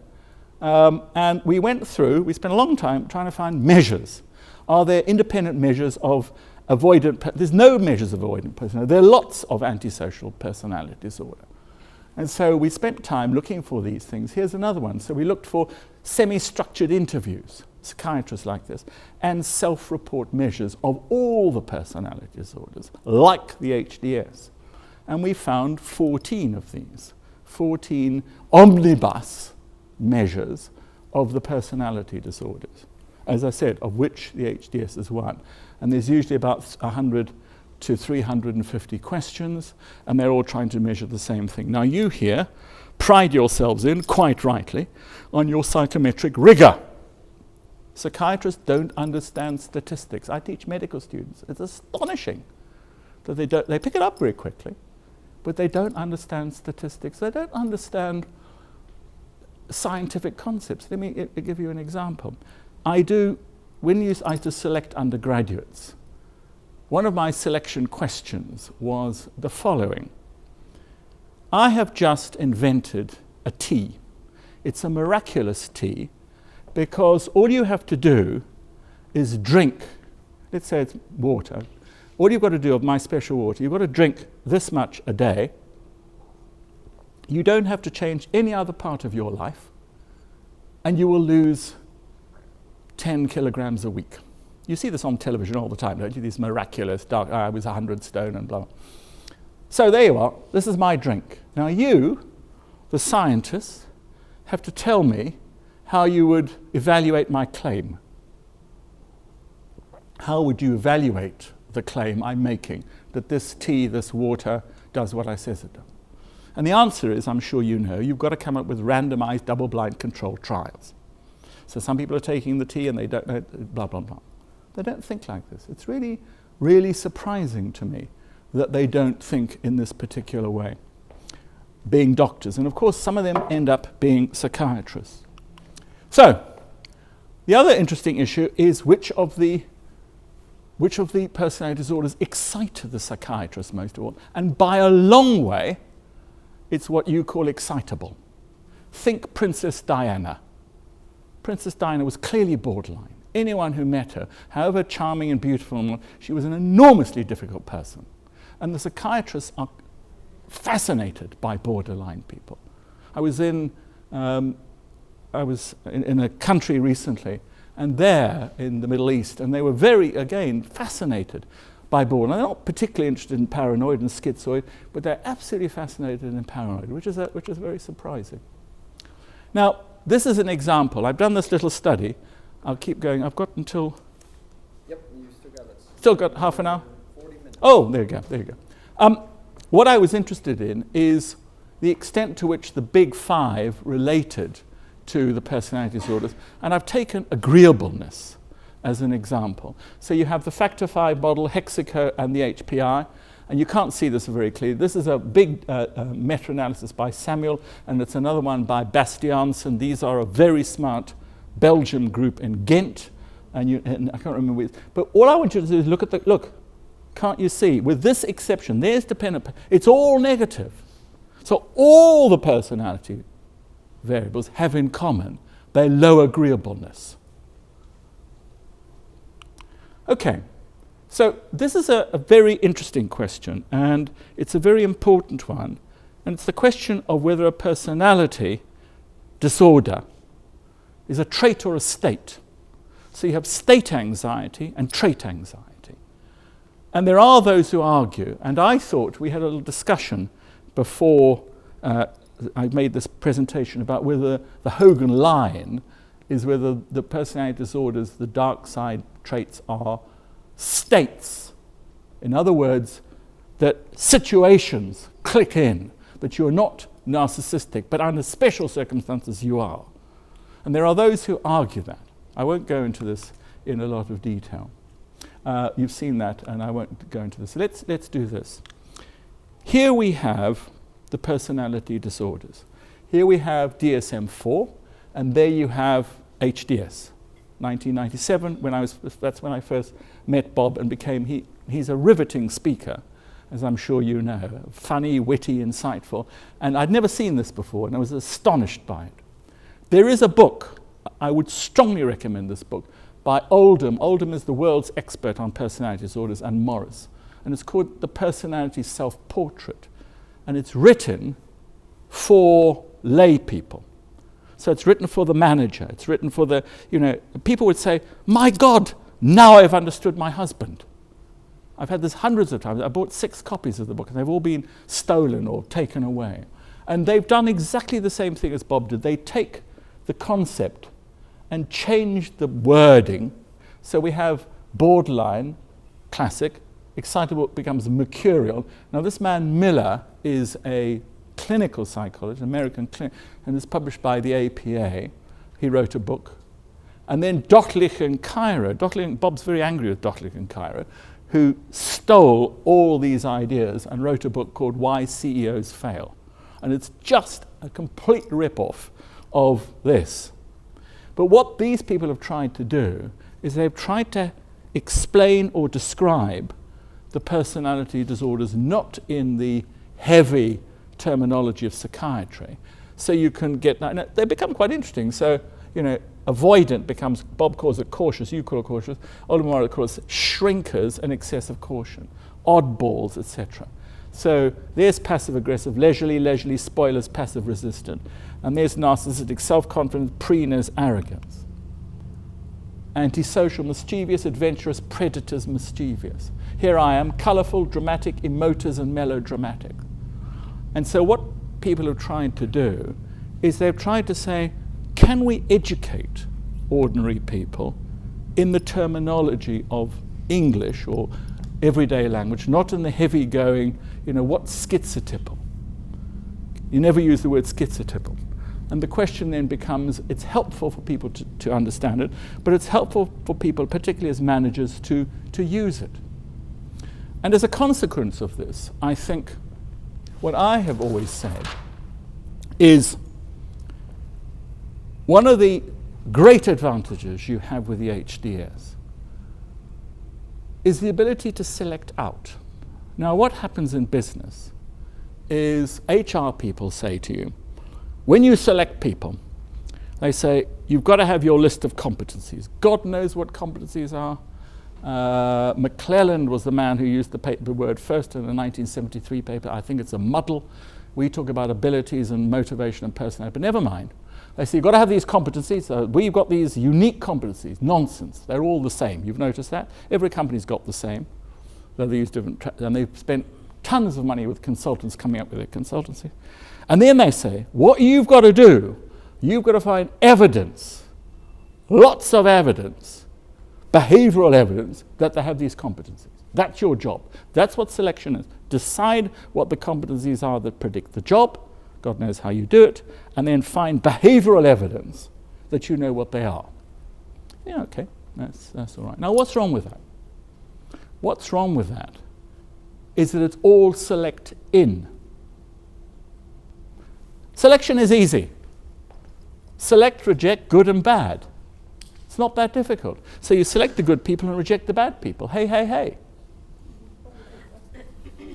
And we spent a long time trying to find measures. Are there independent measures of avoidant? There's no measures of avoidant personality. There are lots of antisocial personality disorder. And so we spent time looking for these things. Here's another one. So we looked for semi-structured interviews, psychiatrists like this, and self-report measures of all the personality disorders, like the HDS. And we found 14 of these, 14 omnibus measures of the personality disorders. As I said, of which the HDS is one. And there's usually about 100 to 350 questions, and they're all trying to measure the same thing. Now you here pride yourselves in, quite rightly, on your psychometric rigor. Psychiatrists don't understand statistics. I teach medical students. It's astonishing that they pick it up very quickly, but they don't understand statistics. They don't understand scientific concepts. Let me give you an example. I used to select undergraduates, one of my selection questions was the following. I have just invented a tea. It's a miraculous tea because all you have to do is drink, let's say it's water. All you've got to do of my special water, you've got to drink this much a day. You don't have to change any other part of your life, and you will lose 10 kilograms a week. You see this on television all the time, don't you? These miraculous, I was 100 stone and blah. So there you are. This is my drink. Now you, the scientists, have to tell me how you would evaluate my claim. How would you evaluate the claim I'm making that this tea, this water, does what I says it does? And the answer is, I'm sure you know, you've got to come up with randomized double-blind controlled trials. So some people are taking the tea and they don't know, blah, blah, blah. They don't think like this. It's really, really surprising to me that they don't think in this particular way, being doctors. And of course, some of them end up being psychiatrists. So, the other interesting issue is which of the personality disorders excite the psychiatrist most of all. And by a long way, it's what you call excitable. Think Princess Diana. Princess Diana was clearly borderline. Anyone who met her, however charming and beautiful, she was an enormously difficult person. And the psychiatrists are fascinated by borderline people. I was in a country recently, and there in the Middle East, and they were very, again, fascinated by borderline. They're not particularly interested in paranoid and schizoid, but they're absolutely fascinated in paranoid, which is very surprising. Now, this is an example. I've done this little study. I'll keep going. I've got until... Yep, you still got it. Still got half an hour? 40 minutes. Oh, there you go. What I was interested in is the extent to which the big five related to the personality disorders, and I've taken agreeableness as an example. So you have the Factor 5 model, Hexico, and the HPI, And you can't see this very clearly. This is a big meta-analysis by Samuel, and it's another one by Bastiaans, and these are a very smart Belgian group in Ghent, and I can't remember which. But all I want you to do is look, can't you see? With this exception, there's dependent, it's all negative. So all the personality variables have in common their low agreeableness. Okay, so this is a very interesting question, and it's a very important one, and it's the question of whether a personality disorder is a trait or a state. So you have state anxiety and trait anxiety. And there are those who argue, and I thought we had a little discussion before I made this presentation about whether the Hogan line is whether the personality disorders, the dark side traits are states. In other words, that situations click in, that you're not narcissistic, but under special circumstances you are. And there are those who argue that. I won't go into this in a lot of detail. You've seen that, and I won't go into this. Let's do this. Here we have the personality disorders. Here we have DSM-4, and there you have HDS. 1997, that's when I first met Bob and he's a riveting speaker, as I'm sure you know, funny, witty, insightful, and I'd never seen this before, and I was astonished by it. There is a book, I would strongly recommend this book, by Oldham. Oldham is the world's expert on personality disorders, and Morris, and it's called The Personality Self-Portrait, and it's written for lay people. So it's written for the manager, it's written for the, people would say, my God, now I've understood my husband. I've had this hundreds of times. I bought 6 copies of the book, and they've all been stolen or taken away. And they've done exactly the same thing as Bob did. They take the concept and change the wording. So we have borderline, classic, excitable becomes mercurial. Now this man Miller is a clinical psychologist, American clinic, and it's published by the APA. He wrote a book. And then Dottlich and Cairo. Bob's very angry with Dottlich and Cairo, who stole all these ideas and wrote a book called Why CEOs Fail. And it's just a complete rip-off of this. But what these people have tried to do is they've tried to explain or describe the personality disorders not in the heavy terminology of psychiatry. So you can get, now they become quite interesting. So, avoidant becomes, Bob calls it cautious, you call it cautious, Oldham calls it shrinkers and excessive caution, oddballs, etc. So there's passive-aggressive, leisurely, spoilers, passive-resistant. And there's narcissistic, self-confident, preeners, arrogance. Antisocial, mischievous, adventurous, predators, mischievous. Here I am, colourful, dramatic, emoters, and melodramatic. And so what people have tried to do is they've tried to say, can we educate ordinary people in the terminology of English or everyday language, not in the heavy-going, what's schizotypal? You never use the word schizotypal. And the question then becomes, it's helpful for people to understand it, but it's helpful for people, particularly as managers, to use it. And as a consequence of this, I think what I have always said is one of the great advantages you have with the HDS is the ability to select out. Now, what happens in business is HR people say to you, when you select people, they say, you've got to have your list of competencies. God knows what competencies are. McClelland was the man who used the word first in the 1973 paper. I think it's a muddle. We talk about abilities and motivation and personality, but never mind. They say, you've got to have these competencies. We've got these unique competencies. Nonsense. They're all the same. You've noticed that? Every company's got the same. Though they use different, and they've spent tons of money with consultants coming up with their consultancy. And then they say, what you've got to do, you've got to find evidence, lots of evidence, behavioral evidence, that they have these competencies. That's your job. That's what selection is. Decide what the competencies are that predict the job, God knows how you do it, and then find behavioral evidence that you know what they are. Yeah, okay, that's all right. Now, what's wrong with that? What's wrong with that is that it's all select in. Selection is easy. Select, reject, good and bad. It's not that difficult. So you select the good people and reject the bad people. Hey, hey, hey.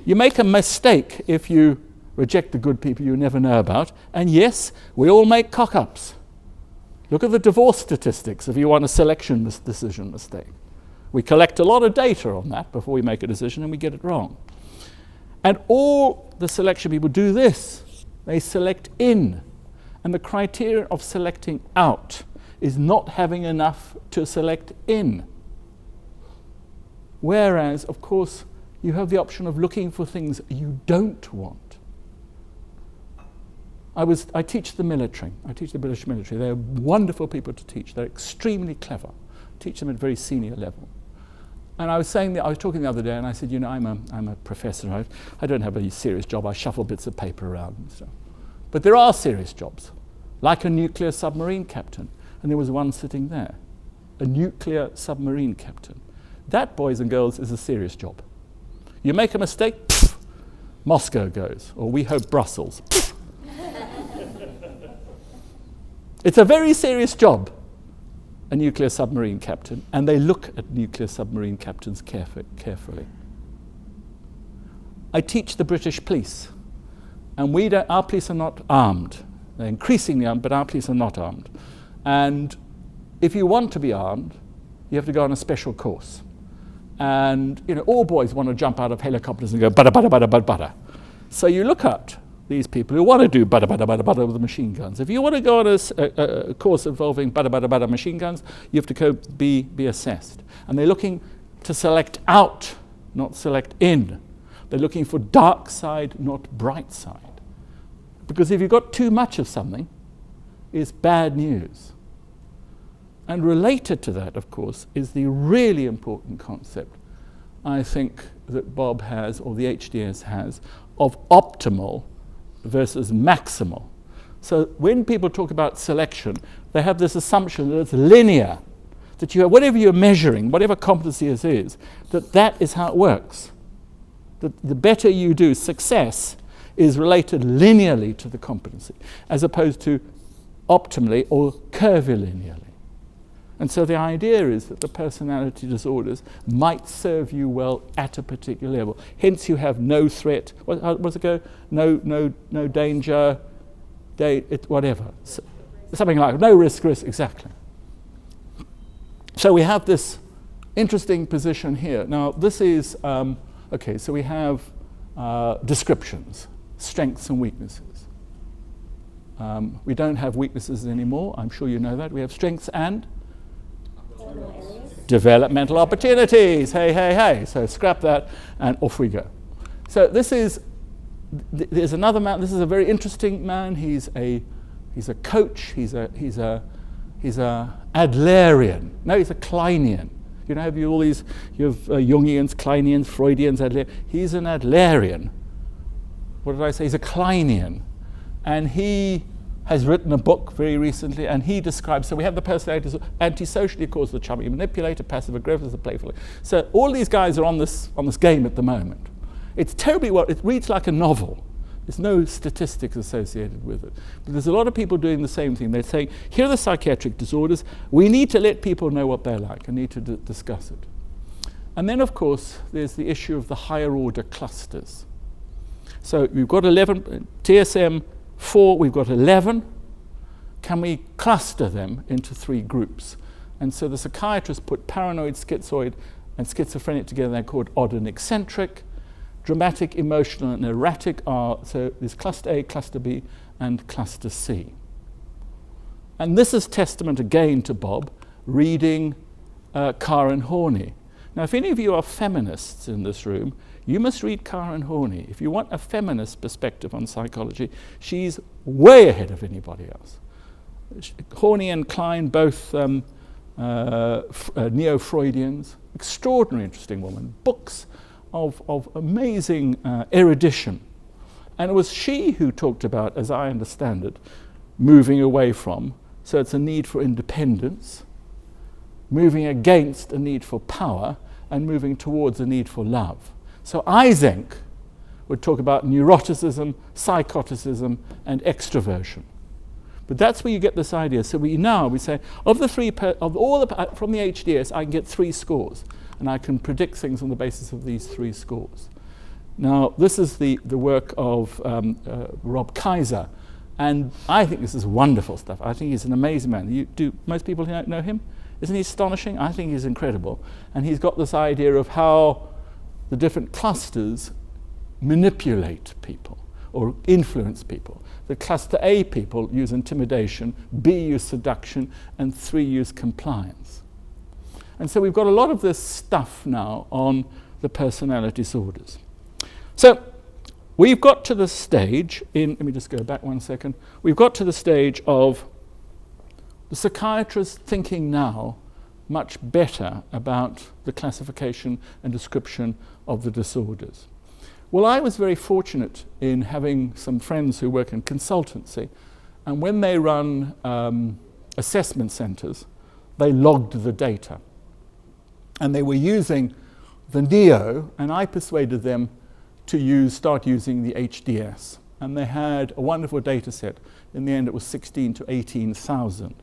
You make a mistake if you reject the good people you never know about. And yes, we all make cock-ups. Look at the divorce statistics if you want a selection decision mistake. We collect a lot of data on that before we make a decision and we get it wrong. And all the selection people do this. They select in. And the criteria of selecting out is not having enough to select in. Whereas, of course, you have the option of looking for things you don't want. I teach the military. I teach the British military. They're wonderful people to teach. They're extremely clever. Teach them at a very senior level. And I was talking the other day, and I said, I'm a professor. I don't have a serious job. I shuffle bits of paper around and stuff. But there are serious jobs, like a nuclear submarine captain. And there was one sitting there, a nuclear submarine captain. That, boys and girls, is a serious job. You make a mistake, pff, Moscow goes, or we hope Brussels. It's a very serious job, a nuclear submarine captain, and they look at nuclear submarine captains carefully. I teach the British police, and our police are not armed. They're increasingly armed, but our police are not armed. And if you want to be armed, you have to go on a special course. And all boys want to jump out of helicopters and go butter, butter, butter, butter, butter. So you look at these people who want to do butter, butter, butter, butter with the machine guns. If you want to go on a course involving butter, butter, butter machine guns, you have to go be assessed. And they're looking to select out, not select in. They're looking for dark side, not bright side. Because if you've got too much of something, it's bad news. And related to that, of course, is the really important concept, I think, that Bob has, or the HDS has, of optimal versus maximal. So when people talk about selection, they have this assumption that it's linear, that you have whatever you're measuring, whatever competency it is, that is how it works. That the better you do, success is related linearly to the competency, as opposed to optimally or curvilinearly. And so the idea is that the personality disorders might serve you well at a particular level. Hence you have no threat, how does it go? No danger, whatever. So, something like no risk, exactly. So we have this interesting position here. Now this is, okay, so we have descriptions, strengths and weaknesses. We don't have weaknesses anymore, I'm sure you know that. We have strengths and developmental opportunities. Hey, hey, hey. So scrap that and off we go. So there's another man. This is a very interesting man. He's a coach. He's a Adlerian. No, he's a Kleinian. You know, you have Jungians, Kleinians, Freudians, Adlerian. He's an Adlerian. What did I say? He's a Kleinian. And he has written a book very recently, and he describes, so we have the personality, antisocially, of course, the chummy manipulator, passive aggressive, the playful. So all these guys are on this game at the moment. It's terribly well, it reads like a novel. There's no statistics associated with it. But there's a lot of people doing the same thing. They're saying, here are the psychiatric disorders. We need to let people know what they're like and need to discuss it. And then, of course, there's the issue of the higher order clusters. So we've got 11, TSM-4, we've got 11. Can we cluster them into 3 groups? And so the psychiatrists put paranoid, schizoid, and schizophrenic together. They're called odd and eccentric. Dramatic, emotional, and erratic are, so there's cluster A, cluster B, and cluster C. And this is testament again to Bob reading Karen Horney. Now, if any of you are feminists in this room, you must read Karen Horney. If you want a feminist perspective on psychology, she's way ahead of anybody else. Horney and Klein, both neo-Freudians, extraordinarily interesting woman, books of amazing erudition. And it was she who talked about, as I understand it, moving away from, so it's a need for independence, moving against a need for power, and moving towards a need for love. So Eysenck would talk about neuroticism, psychoticism, and extroversion. But that's where you get this idea. So we say, from the HDS, I can get 3 scores, and I can predict things on the basis of these 3 scores. Now, this is the work of Rob Kaiser, and I think this is wonderful stuff. I think he's an amazing man. Do most people here know him? Isn't he astonishing? I think he's incredible. And he's got this idea of how the different clusters manipulate people or influence people. The cluster A people use intimidation, B use seduction, and 3 use compliance. And so we've got a lot of this stuff now on the personality disorders. So we've got to the stage let me just go back 1 second. We've got to the stage of the psychiatrist thinking now much better about the classification and description of the disorders. Well, I was very fortunate in having some friends who work in consultancy, and when they run assessment centres, they logged the data. And they were using the NEO, and I persuaded them to start using the HDS. And they had a wonderful data set. In the end, it was 16 to 18,000.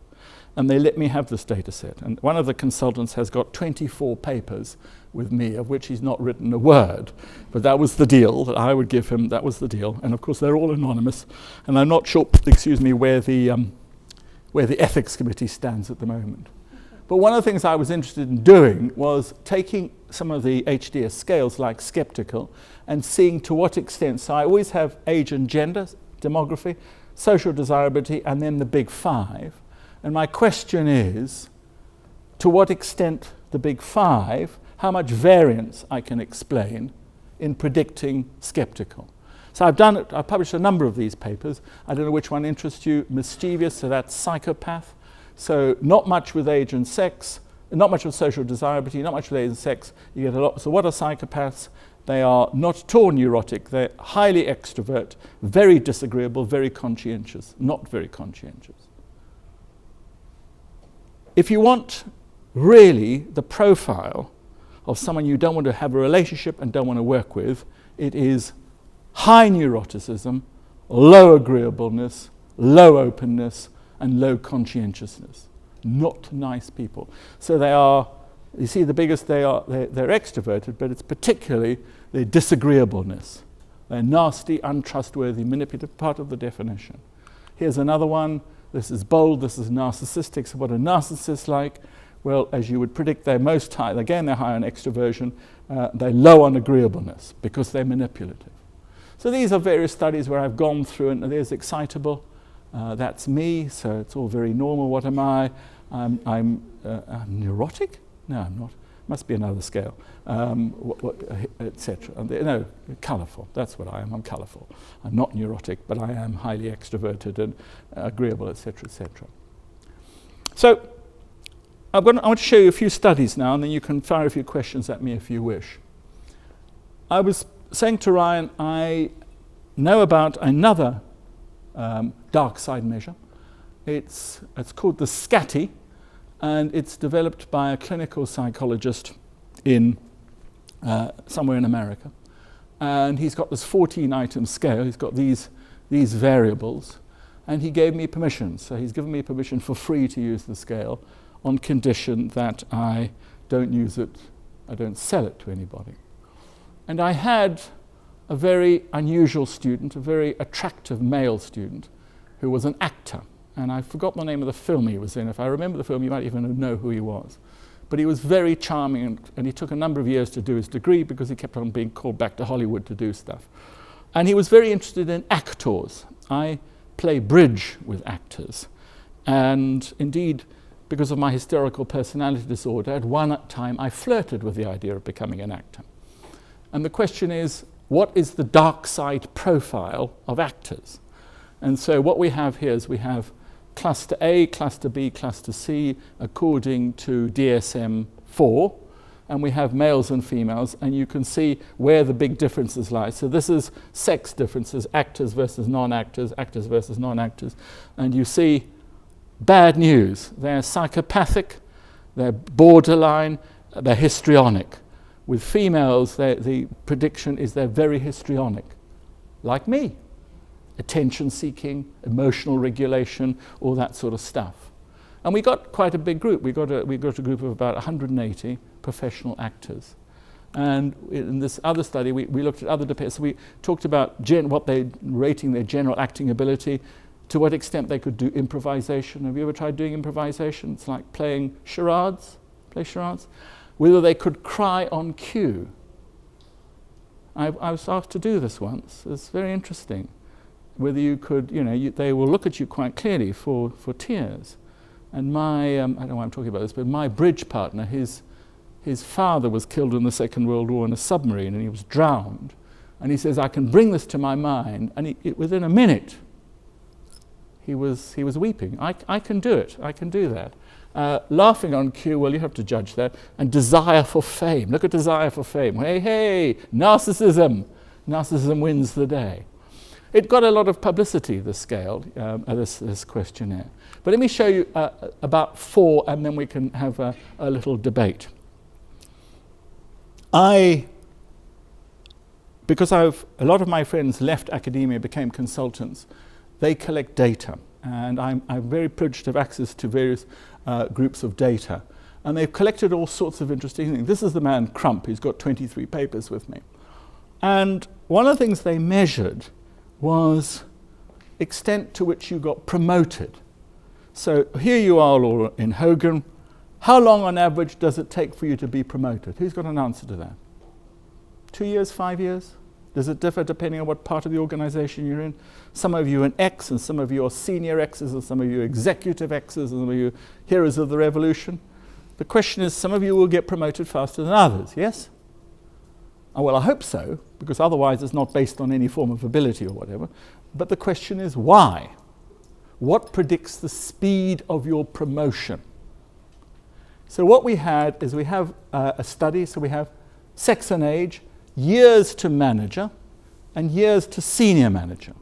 And they let me have this data set. And one of the consultants has got 24 papers with me, of which he's not written a word. But that was the deal that I would give him. That was the deal. And of course, they're all anonymous. And I'm not sure, where the ethics committee stands at the moment. But one of the things I was interested in doing was taking some of the HDS scales, like skeptical, and seeing to what extent. So I always have age and gender, demography, social desirability, and then the big 5. And my question is, to what extent the big 5, how much variance I can explain in predicting skeptical. So I've published a number of these papers. I don't know which one interests you. Mischievous, so that's psychopath. So not much with age and sex, not much with social desirability, not much with age and sex. You get a lot. So what are psychopaths? They are not at all neurotic. They're highly extrovert, very disagreeable, very conscientious, not very conscientious. If you want really the profile of someone you don't want to have a relationship and don't want to work with, it is high neuroticism, low agreeableness, low openness, and low conscientiousness. Not nice people. So they are, you see, the biggest they're extroverted, but it's particularly their disagreeableness. They're nasty, untrustworthy, manipulative, part of the definition. Here's another one. This is bold, this is narcissistic. So what are narcissists like? Well, as you would predict, they're most high. Again, they're high on extroversion. They're low on agreeableness because they're manipulative. So these are various studies where I've gone through, and there's excitable. That's me, so it's all very normal. What am I? I'm neurotic? No, I'm not. Must be another scale, etc. No, colourful. That's what I am. I'm colourful. I'm not neurotic, but I am highly extroverted and agreeable, etc., etc. So I want to show you a few studies now, and then you can fire a few questions at me if you wish. I was saying to Ryan, I know about another dark side measure. It's called the SCATI, and it's developed by a clinical psychologist in somewhere in America. And he's got this 14-item scale. He's got these variables, and he gave me permission. So he's given me permission for free to use the scale on condition that I don't use it, I don't sell it to anybody. And I had a very unusual student, a very attractive male student, who was an actor. And I forgot the name of the film he was in. If I remember the film, you might even know who he was. But he was very charming, and he took a number of years to do his degree because he kept on being called back to Hollywood to do stuff. And he was very interested in actors. I play bridge with actors. And indeed, because of my hysterical personality disorder, at one time I flirted with the idea of becoming an actor. And the question is, what is the dark side profile of actors? And so what we have here is we have cluster A, cluster B, cluster C, according to DSM-4, and we have males and females, and you can see where the big differences lie. So this is sex differences, actors versus non-actors, actors versus non-actors, and you see bad news. They're psychopathic, they're borderline, they're histrionic. With females, the prediction is they're very histrionic, like me. Attention seeking, emotional regulation, all that sort of stuff. And we got quite a big group. We got a group of about 180 professional actors. And in this other study, we looked at other dependents. So we talked about what they rating their general acting ability, to what extent they could do improvisation. Have you ever tried doing improvisation? It's like playing charades. Play charades. Whether they could cry on cue. I was asked to do this once. It's very interesting. Whether you could, they will look at you quite clearly for tears. And my, I don't know why I'm talking about this, but my bridge partner, his father was killed in the Second World War in a submarine, and he was drowned. And he says, I can bring this to my mind. And within a minute, he was weeping. I can do it. I can do that. Laughing on cue, well, you have to judge that. And desire for fame. Look at desire for fame. Hey, narcissism. Narcissism wins the day. It got a lot of publicity, this scale, this questionnaire. But let me show you about 4, and then we can have a little debate. Because a lot of my friends left academia, became consultants, they collect data. And I'm very privileged to have access to various groups of data. And they've collected all sorts of interesting things. This is the man Crump. He's got 23 papers with me. And one of the things they measured was extent to which you got promoted. So here you are all in Hogan. How long on average does it take for you to be promoted? Who's got an answer to that? 2 years, 5 years? Does it differ depending on what part of the organization you're in? Some of you are an X, and some of you are senior X's, and some of you are executive X's, and some of you are heroes of the revolution. The question is, some of you will get promoted faster than others, yes? Oh, well, I hope so, because otherwise it's not based on any form of ability or whatever. But the question is, why? What predicts the speed of your promotion? So what we had is we have a study, so we have sex and age, years to manager, and years to senior manager.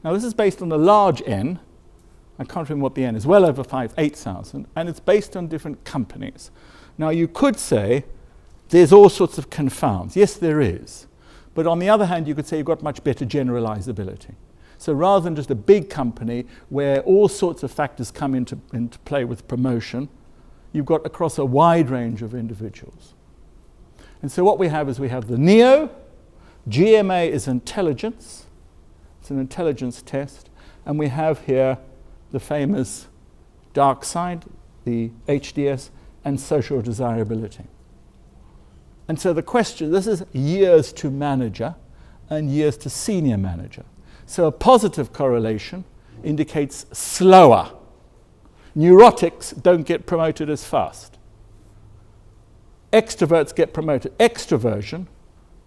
Now this is based on a large N. I can't remember what the N is, well over 8,000, and it's based on different companies. Now you could say there's all sorts of confounds. Yes, there is. But on the other hand, you could say you've got much better generalizability. So rather than just a big company where all sorts of factors come into play with promotion, you've got across a wide range of individuals. And so what we have is we have the NEO. GMA is intelligence. It's an intelligence test. And we have here the famous dark side, the HDS, and social desirability. And so the question, this is years to manager and years to senior manager. So a positive correlation indicates slower. Neurotics don't get promoted as fast. Extroverts get promoted. Extroversion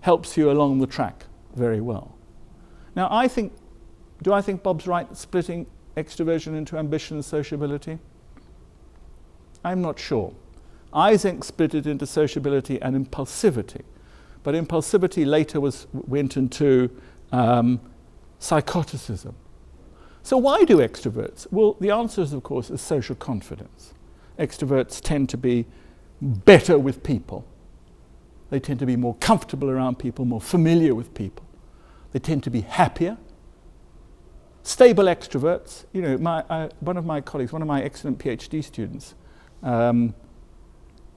helps you along the track very well. Now do I think Bob's right splitting extroversion into ambition and sociability? I'm not sure. I think split it into sociability and impulsivity. But impulsivity later went into psychoticism. So why do extroverts? Well, the answer is, of course, is social confidence. Extroverts tend to be better with people. They tend to be more comfortable around people, more familiar with people. They tend to be happier. Stable extroverts, one of my colleagues, one of my excellent PhD students,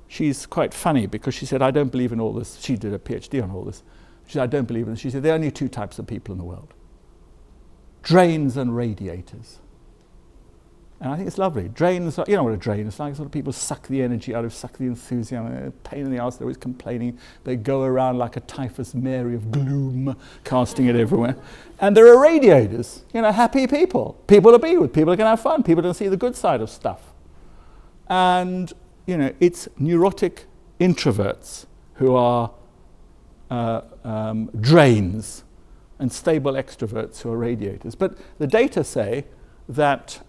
she's quite funny because she said, I don't believe in all this. She did a PhD on all this. She said, I don't believe in this. She said, there are only 2 types of people in the world. Drains and radiators. And I think it's lovely. Drains, you know what a drain is like. Sort of people suck the energy out of, suck the enthusiasm. They're a pain in the arse. They're always complaining. They go around like a typhus Mary of gloom, casting it everywhere. And there are radiators, happy people. People to be with. People who can have fun. People to see the good side of stuff. And, it's neurotic introverts who are drains and stable extroverts who are radiators. But the data say that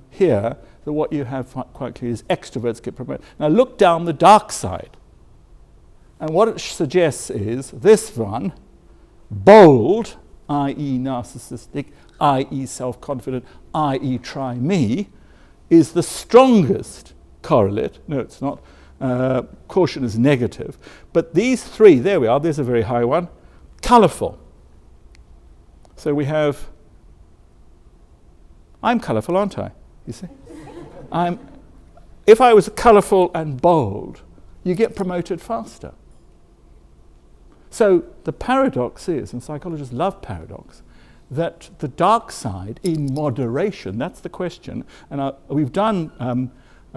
here, that what you have quite clearly is extroverts get promoted. Now look down the dark side. And what it suggests is this one, bold, i.e. narcissistic, i.e. self-confident, i.e. try me, is the strongest correlate, no it's not, Caution is negative. But these three, there we are, there's a very high one. Colourful. So we have, I'm colourful, aren't I? You see? If I was colourful and bold, you get promoted faster. So the paradox is, and psychologists love paradox, that the dark side in moderation, that's the question, and we've done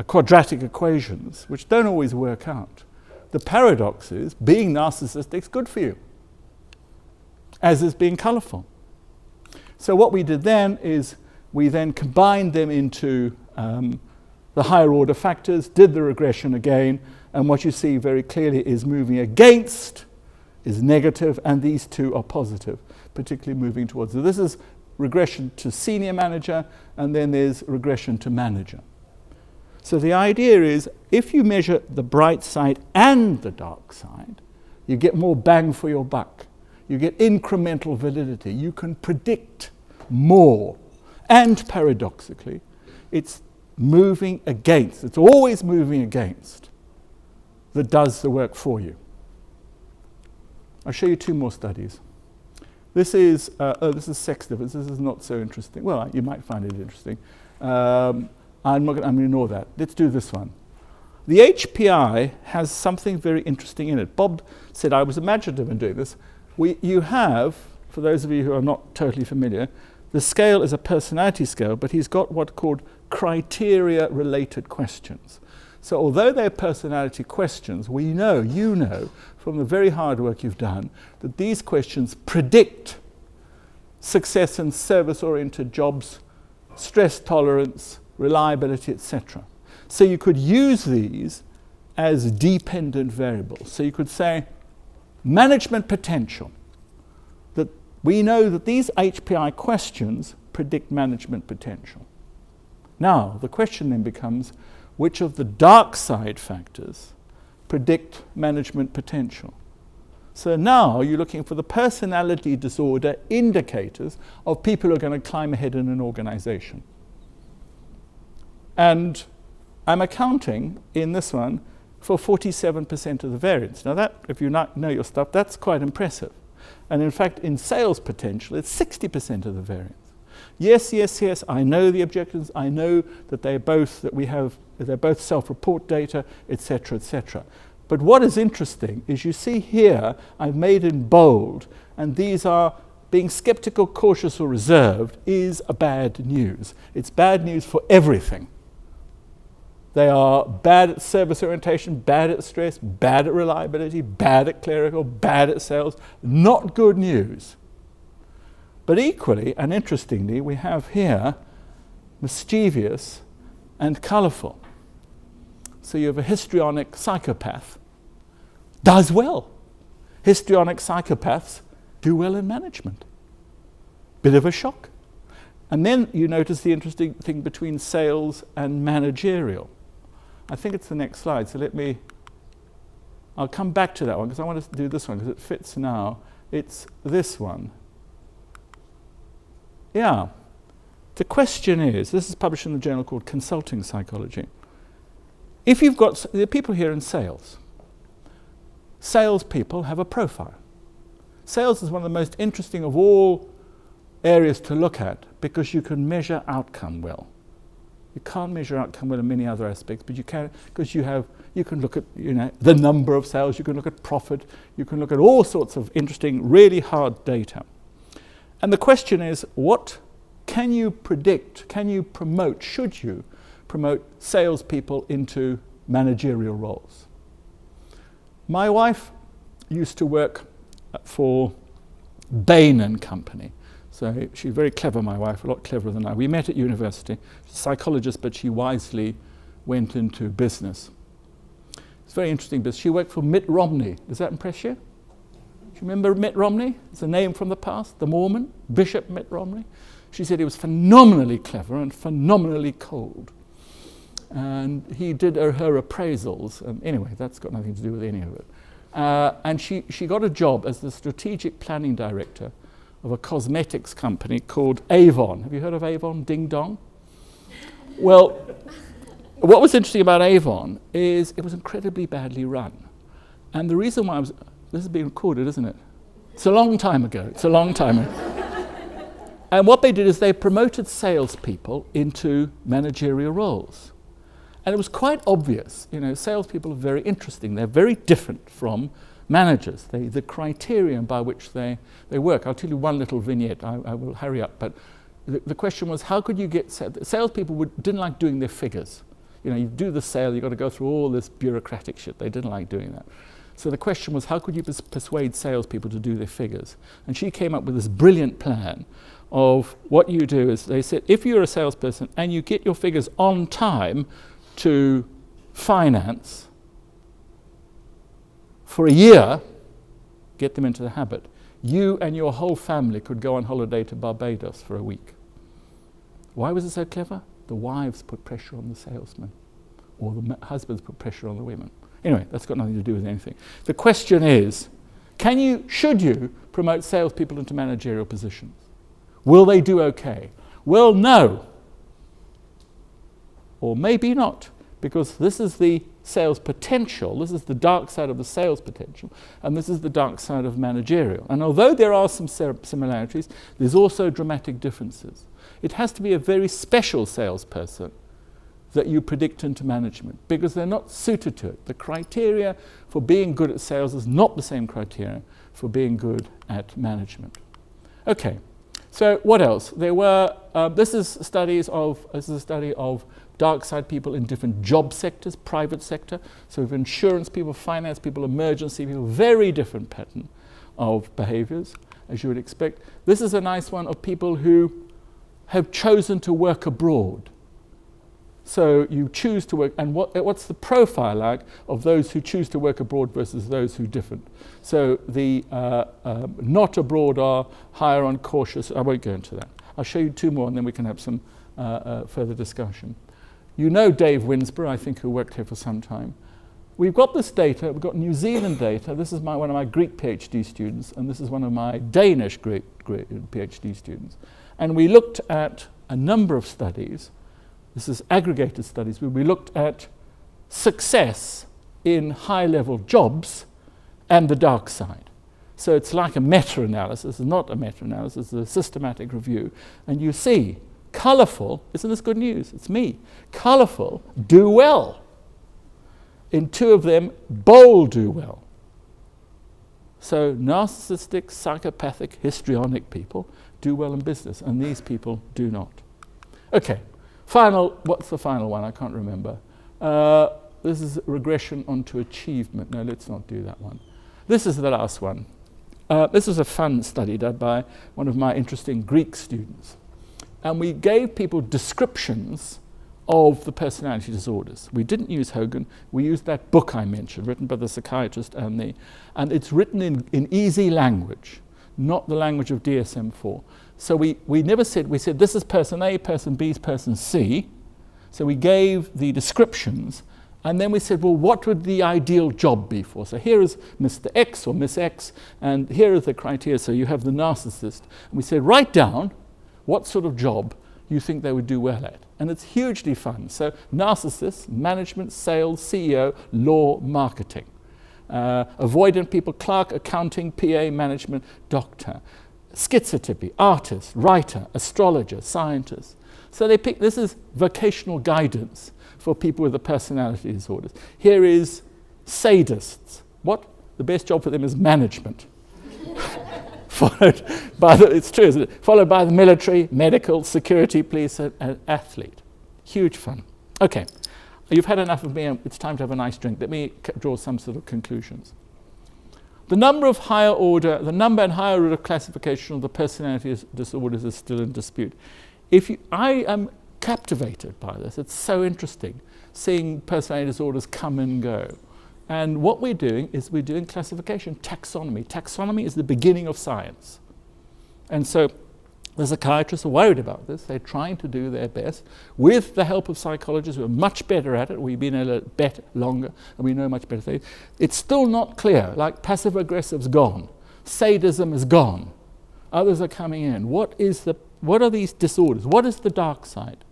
quadratic equations, which don't always work out. The paradox is, being narcissistic is good for you, as is being colourful. So what we did then is, we then combined them into the higher order factors, did the regression again, and what you see very clearly is moving against is negative, and these two are positive, particularly moving towards. So this is regression to senior manager, and then there's regression to manager. So the idea is, if you measure the bright side and the dark side, you get more bang for your buck. You get incremental validity. You can predict more. And paradoxically, it's moving against. It's always moving against that does the work for you. I'll show you two more studies. This is sex difference. This is not so interesting. Well, you might find it interesting. I'm going to ignore that. Let's do this one. The HPI has something very interesting in it. Bob said I was imaginative in doing this. You have, for those of you who are not totally familiar, the scale is a personality scale, but he's got what are called criteria-related questions. So although they're personality questions, we know, you know, from the very hard work you've done, that these questions predict success in service-oriented jobs, stress tolerance, reliability, etc. So you could use these as dependent variables. So you could say management potential, that we know that these HPI questions predict management potential. Now, the question then becomes, which of the dark side factors predict management potential? So now you're looking for the personality disorder indicators of people who are going to climb ahead in an organization. And I'm accounting in this one for 47% of the variance. Now that, if you know your stuff, that's quite impressive. And in fact, in sales potential, it's 60% of the variance. Yes, yes, yes, I know the objections. I know that they're both self-report data, etc., etc. But what is interesting is you see here, I've made in bold, and these are being skeptical, cautious, or reserved is a bad news. It's bad news for everything. They are bad at service orientation, bad at stress, bad at reliability, bad at clerical, bad at sales. Not good news. But equally and interestingly, we have here mischievous and colourful. So you have a histrionic psychopath, does well. Histrionic psychopaths do well in management. Bit of a shock. And then you notice the interesting thing between sales and managerial. I think it's the next slide, so I'll come back to that one because I want to do this one because it fits now. It's this one. Yeah. The question is, this is published in a journal called Consulting Psychology. If you've got, there are people here in sales. Salespeople have a profile. Sales is one of the most interesting of all areas to look at because you can measure outcome well. You can't measure outcome well in many other aspects, but you can because you can look at the number of sales, you can look at profit, you can look at all sorts of interesting, really hard data. And the question is, what can you predict? Can you promote? Should you promote salespeople into managerial roles? My wife used to work for Bain and Company. So she's very clever, my wife, a lot cleverer than I. We met at university. She's a psychologist, but she wisely went into business. It's very interesting business. She worked for Mitt Romney. Does that impress you? Do you remember Mitt Romney? It's a name from the past, the Mormon, Bishop Mitt Romney. She said he was phenomenally clever and phenomenally cold. And he did her appraisals. And anyway, that's got nothing to do with any of it. And she got a job as the strategic planning director of a cosmetics company called Avon. Have you heard of Avon? Ding Dong? Well, what was interesting about Avon is it was incredibly badly run. And the reason why this has been recorded, isn't it? It's a long time ago. And what they did is they promoted salespeople into managerial roles. And it was quite obvious, salespeople are very interesting. They're very different from managers. The criterion by which they work. I'll tell you one little vignette. I will hurry up. But the question was, how could you get salespeople didn't like doing their figures. You do the sale, you've got to go through all this bureaucratic shit. They didn't like doing that. So the question was, how could you persuade salespeople to do their figures? And she came up with this brilliant plan of what you do is, they said, if you're a salesperson and you get your figures on time to finance for a year, get them into the habit, you and your whole family could go on holiday to Barbados for a week. Why was it so clever? The wives put pressure on the salesmen, or the husbands put pressure on the women. Anyway, that's got nothing to do with anything. The question is, should you promote salespeople into managerial positions? Will they do okay? Well, no. Or maybe not, because this is the sales potential, this is the dark side of the sales potential, and this is the dark side of managerial. And although there are some similarities, there's also dramatic differences. It has to be a very special salesperson that you predict into management, because they're not suited to it. The criteria for being good at sales is not the same criteria for being good at management. Okay, so what else? There were, this is a study of dark side people in different job sectors, private sector. So we have insurance people, finance people, emergency people, very different pattern of behaviors, as you would expect. This is a nice one of people who have chosen to work abroad. So you choose to work, and what's the profile like of those who choose to work abroad versus those who different? So the not abroad are higher on cautious. I won't go into that. I'll show you two more and then we can have some further discussion. You know Dave Winsborough, I think, who worked here for some time. We've got this data, we've got New Zealand data. This is one of my Greek PhD students, and this is one of my Danish Greek PhD students. And we looked at a number of studies. This is aggregated studies where we looked at success in high-level jobs and the dark side. So it's like a meta-analysis. It's not a meta-analysis, it's a systematic review. And you see, colourful, isn't this good news? It's me. Colourful do well. In two of them, bold do well. So narcissistic, psychopathic, histrionic people do well in business, and these people do not. Okay. What's the final one? I can't remember. This is regression onto achievement. No, let's not do that one. This is the last one. This was a fun study done by one of my interesting Greek students. And we gave people descriptions of the personality disorders. We didn't use Hogan. We used that book I mentioned, written by the psychiatrist, and it's written in easy language, not the language of DSM-4. So we never said, we said this is person A, person B, person C. So we gave the descriptions, and then we said, well, what would the ideal job be for? So here is Mr. X or Miss X, and here is the criteria. So you have the narcissist. And we said, write down what sort of job you think they would do well at. And it's hugely fun. So narcissists, management, sales, CEO, law, marketing. Avoidant people, clerk, accounting, PA, management, doctor. Schizotypy, artist, writer, astrologer, scientist. So they pick, this is vocational guidance for people with the personality disorders. Here is sadists. What? The best job for them is management. Followed by it's true, isn't it? Followed by the military, medical, security, police, and athlete. Huge fun. Okay, you've had enough of me. It's time to have a nice drink. Let me draw some sort of conclusions. The number and higher order classification of the personality disorders is still in dispute. I am captivated by this. It's so interesting seeing personality disorders come and go. And what we're doing is we're doing classification, taxonomy. Taxonomy is the beginning of science. And so the psychiatrists are worried about this. They're trying to do their best with the help of psychologists who are much better at it. We've been at it better, longer, and we know much better things. It's still not clear. Like passive-aggressive's gone. Sadism is gone. Others are coming in. What are these disorders? What is the dark side?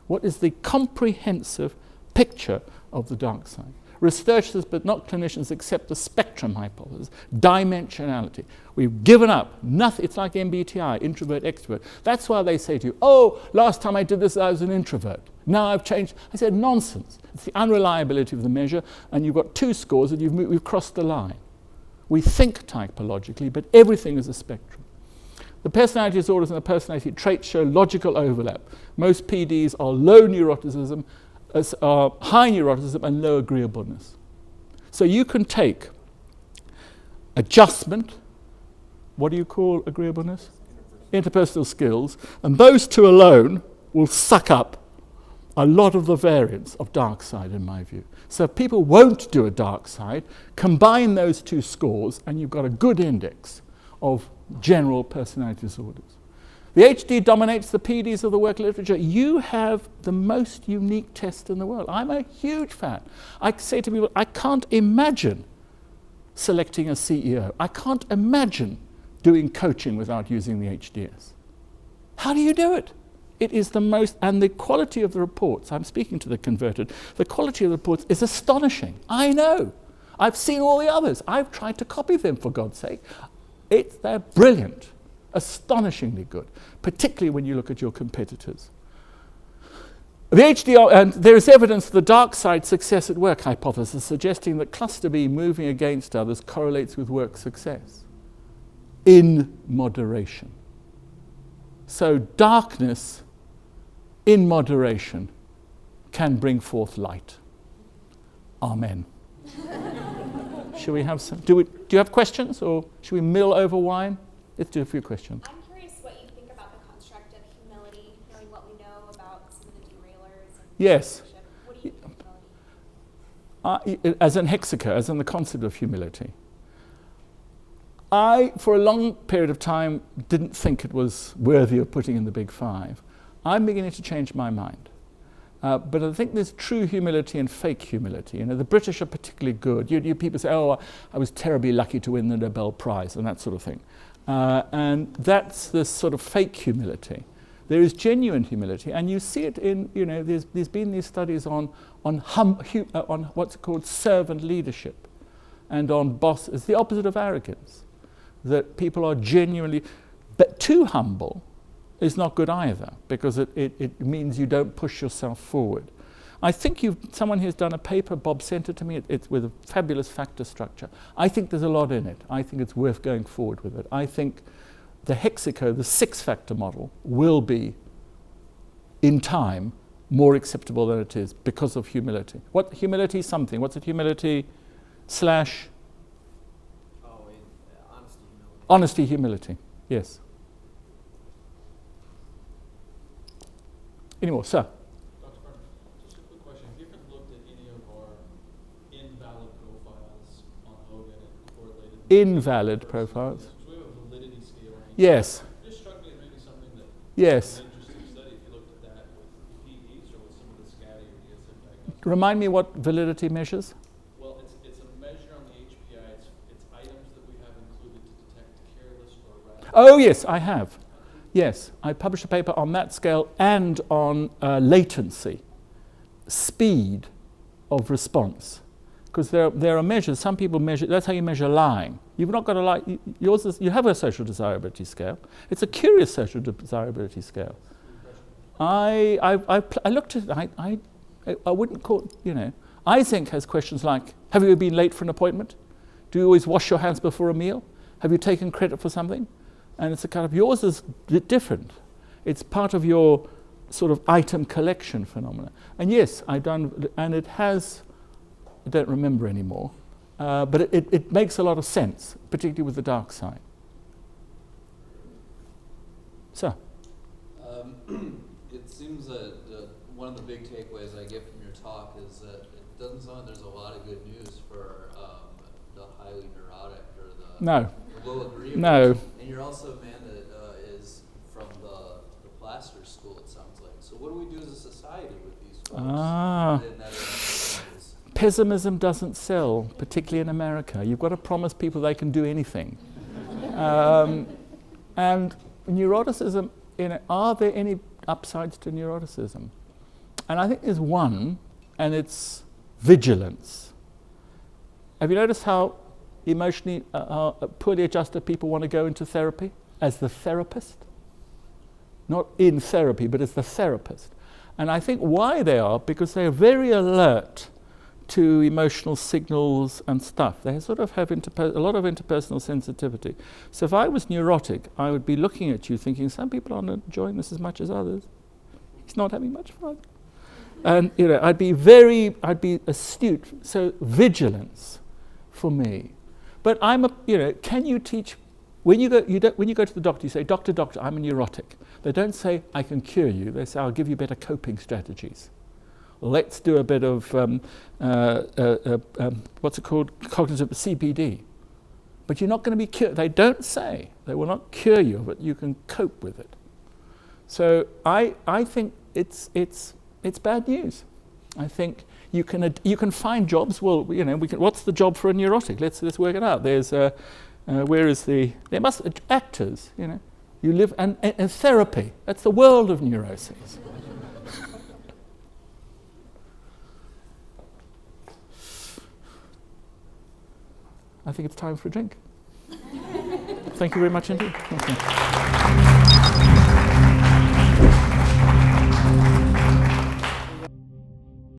What is the comprehensive picture of the dark side. Researchers, but not clinicians, accept the spectrum hypothesis, dimensionality. We've given up. Nothing. It's like MBTI, introvert, extrovert. That's why they say to you, oh, last time I did this, I was an introvert. Now I've changed. I said, nonsense. It's the unreliability of the measure, and you've got 2 scores, and we've crossed the line. We think typologically, but everything is a spectrum. The personality disorders and the personality traits show logical overlap. Most PDs are low neuroticism, high neuroticism, and low agreeableness. So you can take adjustment, what do you call agreeableness? Interpersonal skills, and those 2 alone will suck up a lot of the variance of dark side, in my view. So if people won't do a dark side, combine those 2 scores, and you've got a good index of general personality disorders. The HD dominates the PDs of the work literature. You have the most unique test in the world. I'm a huge fan. I say to people, I can't imagine selecting a CEO. I can't imagine doing coaching without using the HDS. How do you do it? It is the most, and the quality of the reports, I'm speaking to the converted, the quality of the reports is astonishing. I know. I've seen all the others. I've tried to copy them, for God's sake. They're brilliant, astonishingly good, particularly when you look at your competitors. The HDR, and there is evidence of the dark side success at work hypothesis suggesting that cluster B moving against others correlates with work success in moderation. So darkness in moderation can bring forth light. Amen. Should we have some? Do you have questions, or should we mill over wine? Let's do a few questions. I'm curious what you think about the construct of humility, knowing what we know about some of the derailers. And yes. What do you think of humility? As an hexaker, as in the concept of humility. I, for a long period of time, didn't think it was worthy of putting in the big 5. I'm beginning to change my mind. But I think there's true humility and fake humility. You know, the British are particularly good. You people say, oh, I was terribly lucky to win the Nobel Prize, and that sort of thing. And that's this sort of fake humility. There is genuine humility, and you see it in, you know, there's been these studies on what's called servant leadership, and on boss. It's the opposite of arrogance. That people are genuinely, but too humble is not good either, because it means you don't push yourself forward. I think someone who's done a paper, Bob sent it to me, it's with a fabulous factor structure. I think there's a lot in it. I think it's worth going forward with it. I think the hexaco, the 6-factor model, will be, in time, more acceptable than it is because of humility. What humility is something? What's it? Humility slash? Honesty, humility. Yes. Any more, sir? Dr. Furnham, just a quick question. Have you ever looked at any of our invalid profiles on Hogan and correlated? Invalid profiles? So we have a validity scale. Yes. It just struck me as maybe something that yes. an interesting study if you looked at that with PEs or with some of the SCADI or DSM diagnostics. Remind me what validity measures? Well, it's a measure on the HPI. It's items that we have included to detect careless or rash. Oh, yes, I have. Yes, I published a paper on that scale and on latency, speed of response. Because there are measures, some people measure, that's how you measure lying. You've not got to lie, yours is, you have a social desirability scale. It's a curious social desirability scale. I looked at it, I wouldn't call, you know, Isaac has questions like, have you been late for an appointment? Do you always wash your hands before a meal? Have you taken credit for something? And it's a kind of, yours is different. It's part of your sort of item collection phenomena. And yes, and it has, I don't remember anymore, but it makes a lot of sense, particularly with the dark side. So. It seems that one of the big takeaways I get from your talk is that it doesn't sound like there's a lot of good news for the highly neurotic or the low agreeable. No. And you're also a man that is from the Plaster School, it sounds like. So what do we do as a society with these folks? Pessimism doesn't sell, particularly in America. You've got to promise people they can do anything. And neuroticism, are there any upsides to neuroticism? And I think there's one, and it's vigilance. Have you noticed how emotionally poorly adjusted people want to go into therapy as the therapist? Not in therapy, but as the therapist. And I think why they are, because they are very alert to emotional signals and stuff. They sort of have a lot of interpersonal sensitivity. So if I was neurotic, I would be looking at you thinking, some people aren't enjoying this as much as others. He's not having much fun. And I'd be astute. So vigilance for me. But can you teach? When you go to the doctor, you say, doctor, I'm a neurotic. They don't say, I can cure you. They say, I'll give you better coping strategies. Let's do a bit of, what's it called, cognitive CBD. But you're not going to be cured. They don't say. They will not cure you, but you can cope with it. So I think it's bad news. I think you can find jobs. Well, what's the job for a neurotic? Let's work it out. There's actors, you live, and therapy. That's the world of neuroses. I think it's time for a drink. Thank you very much indeed. Thank you.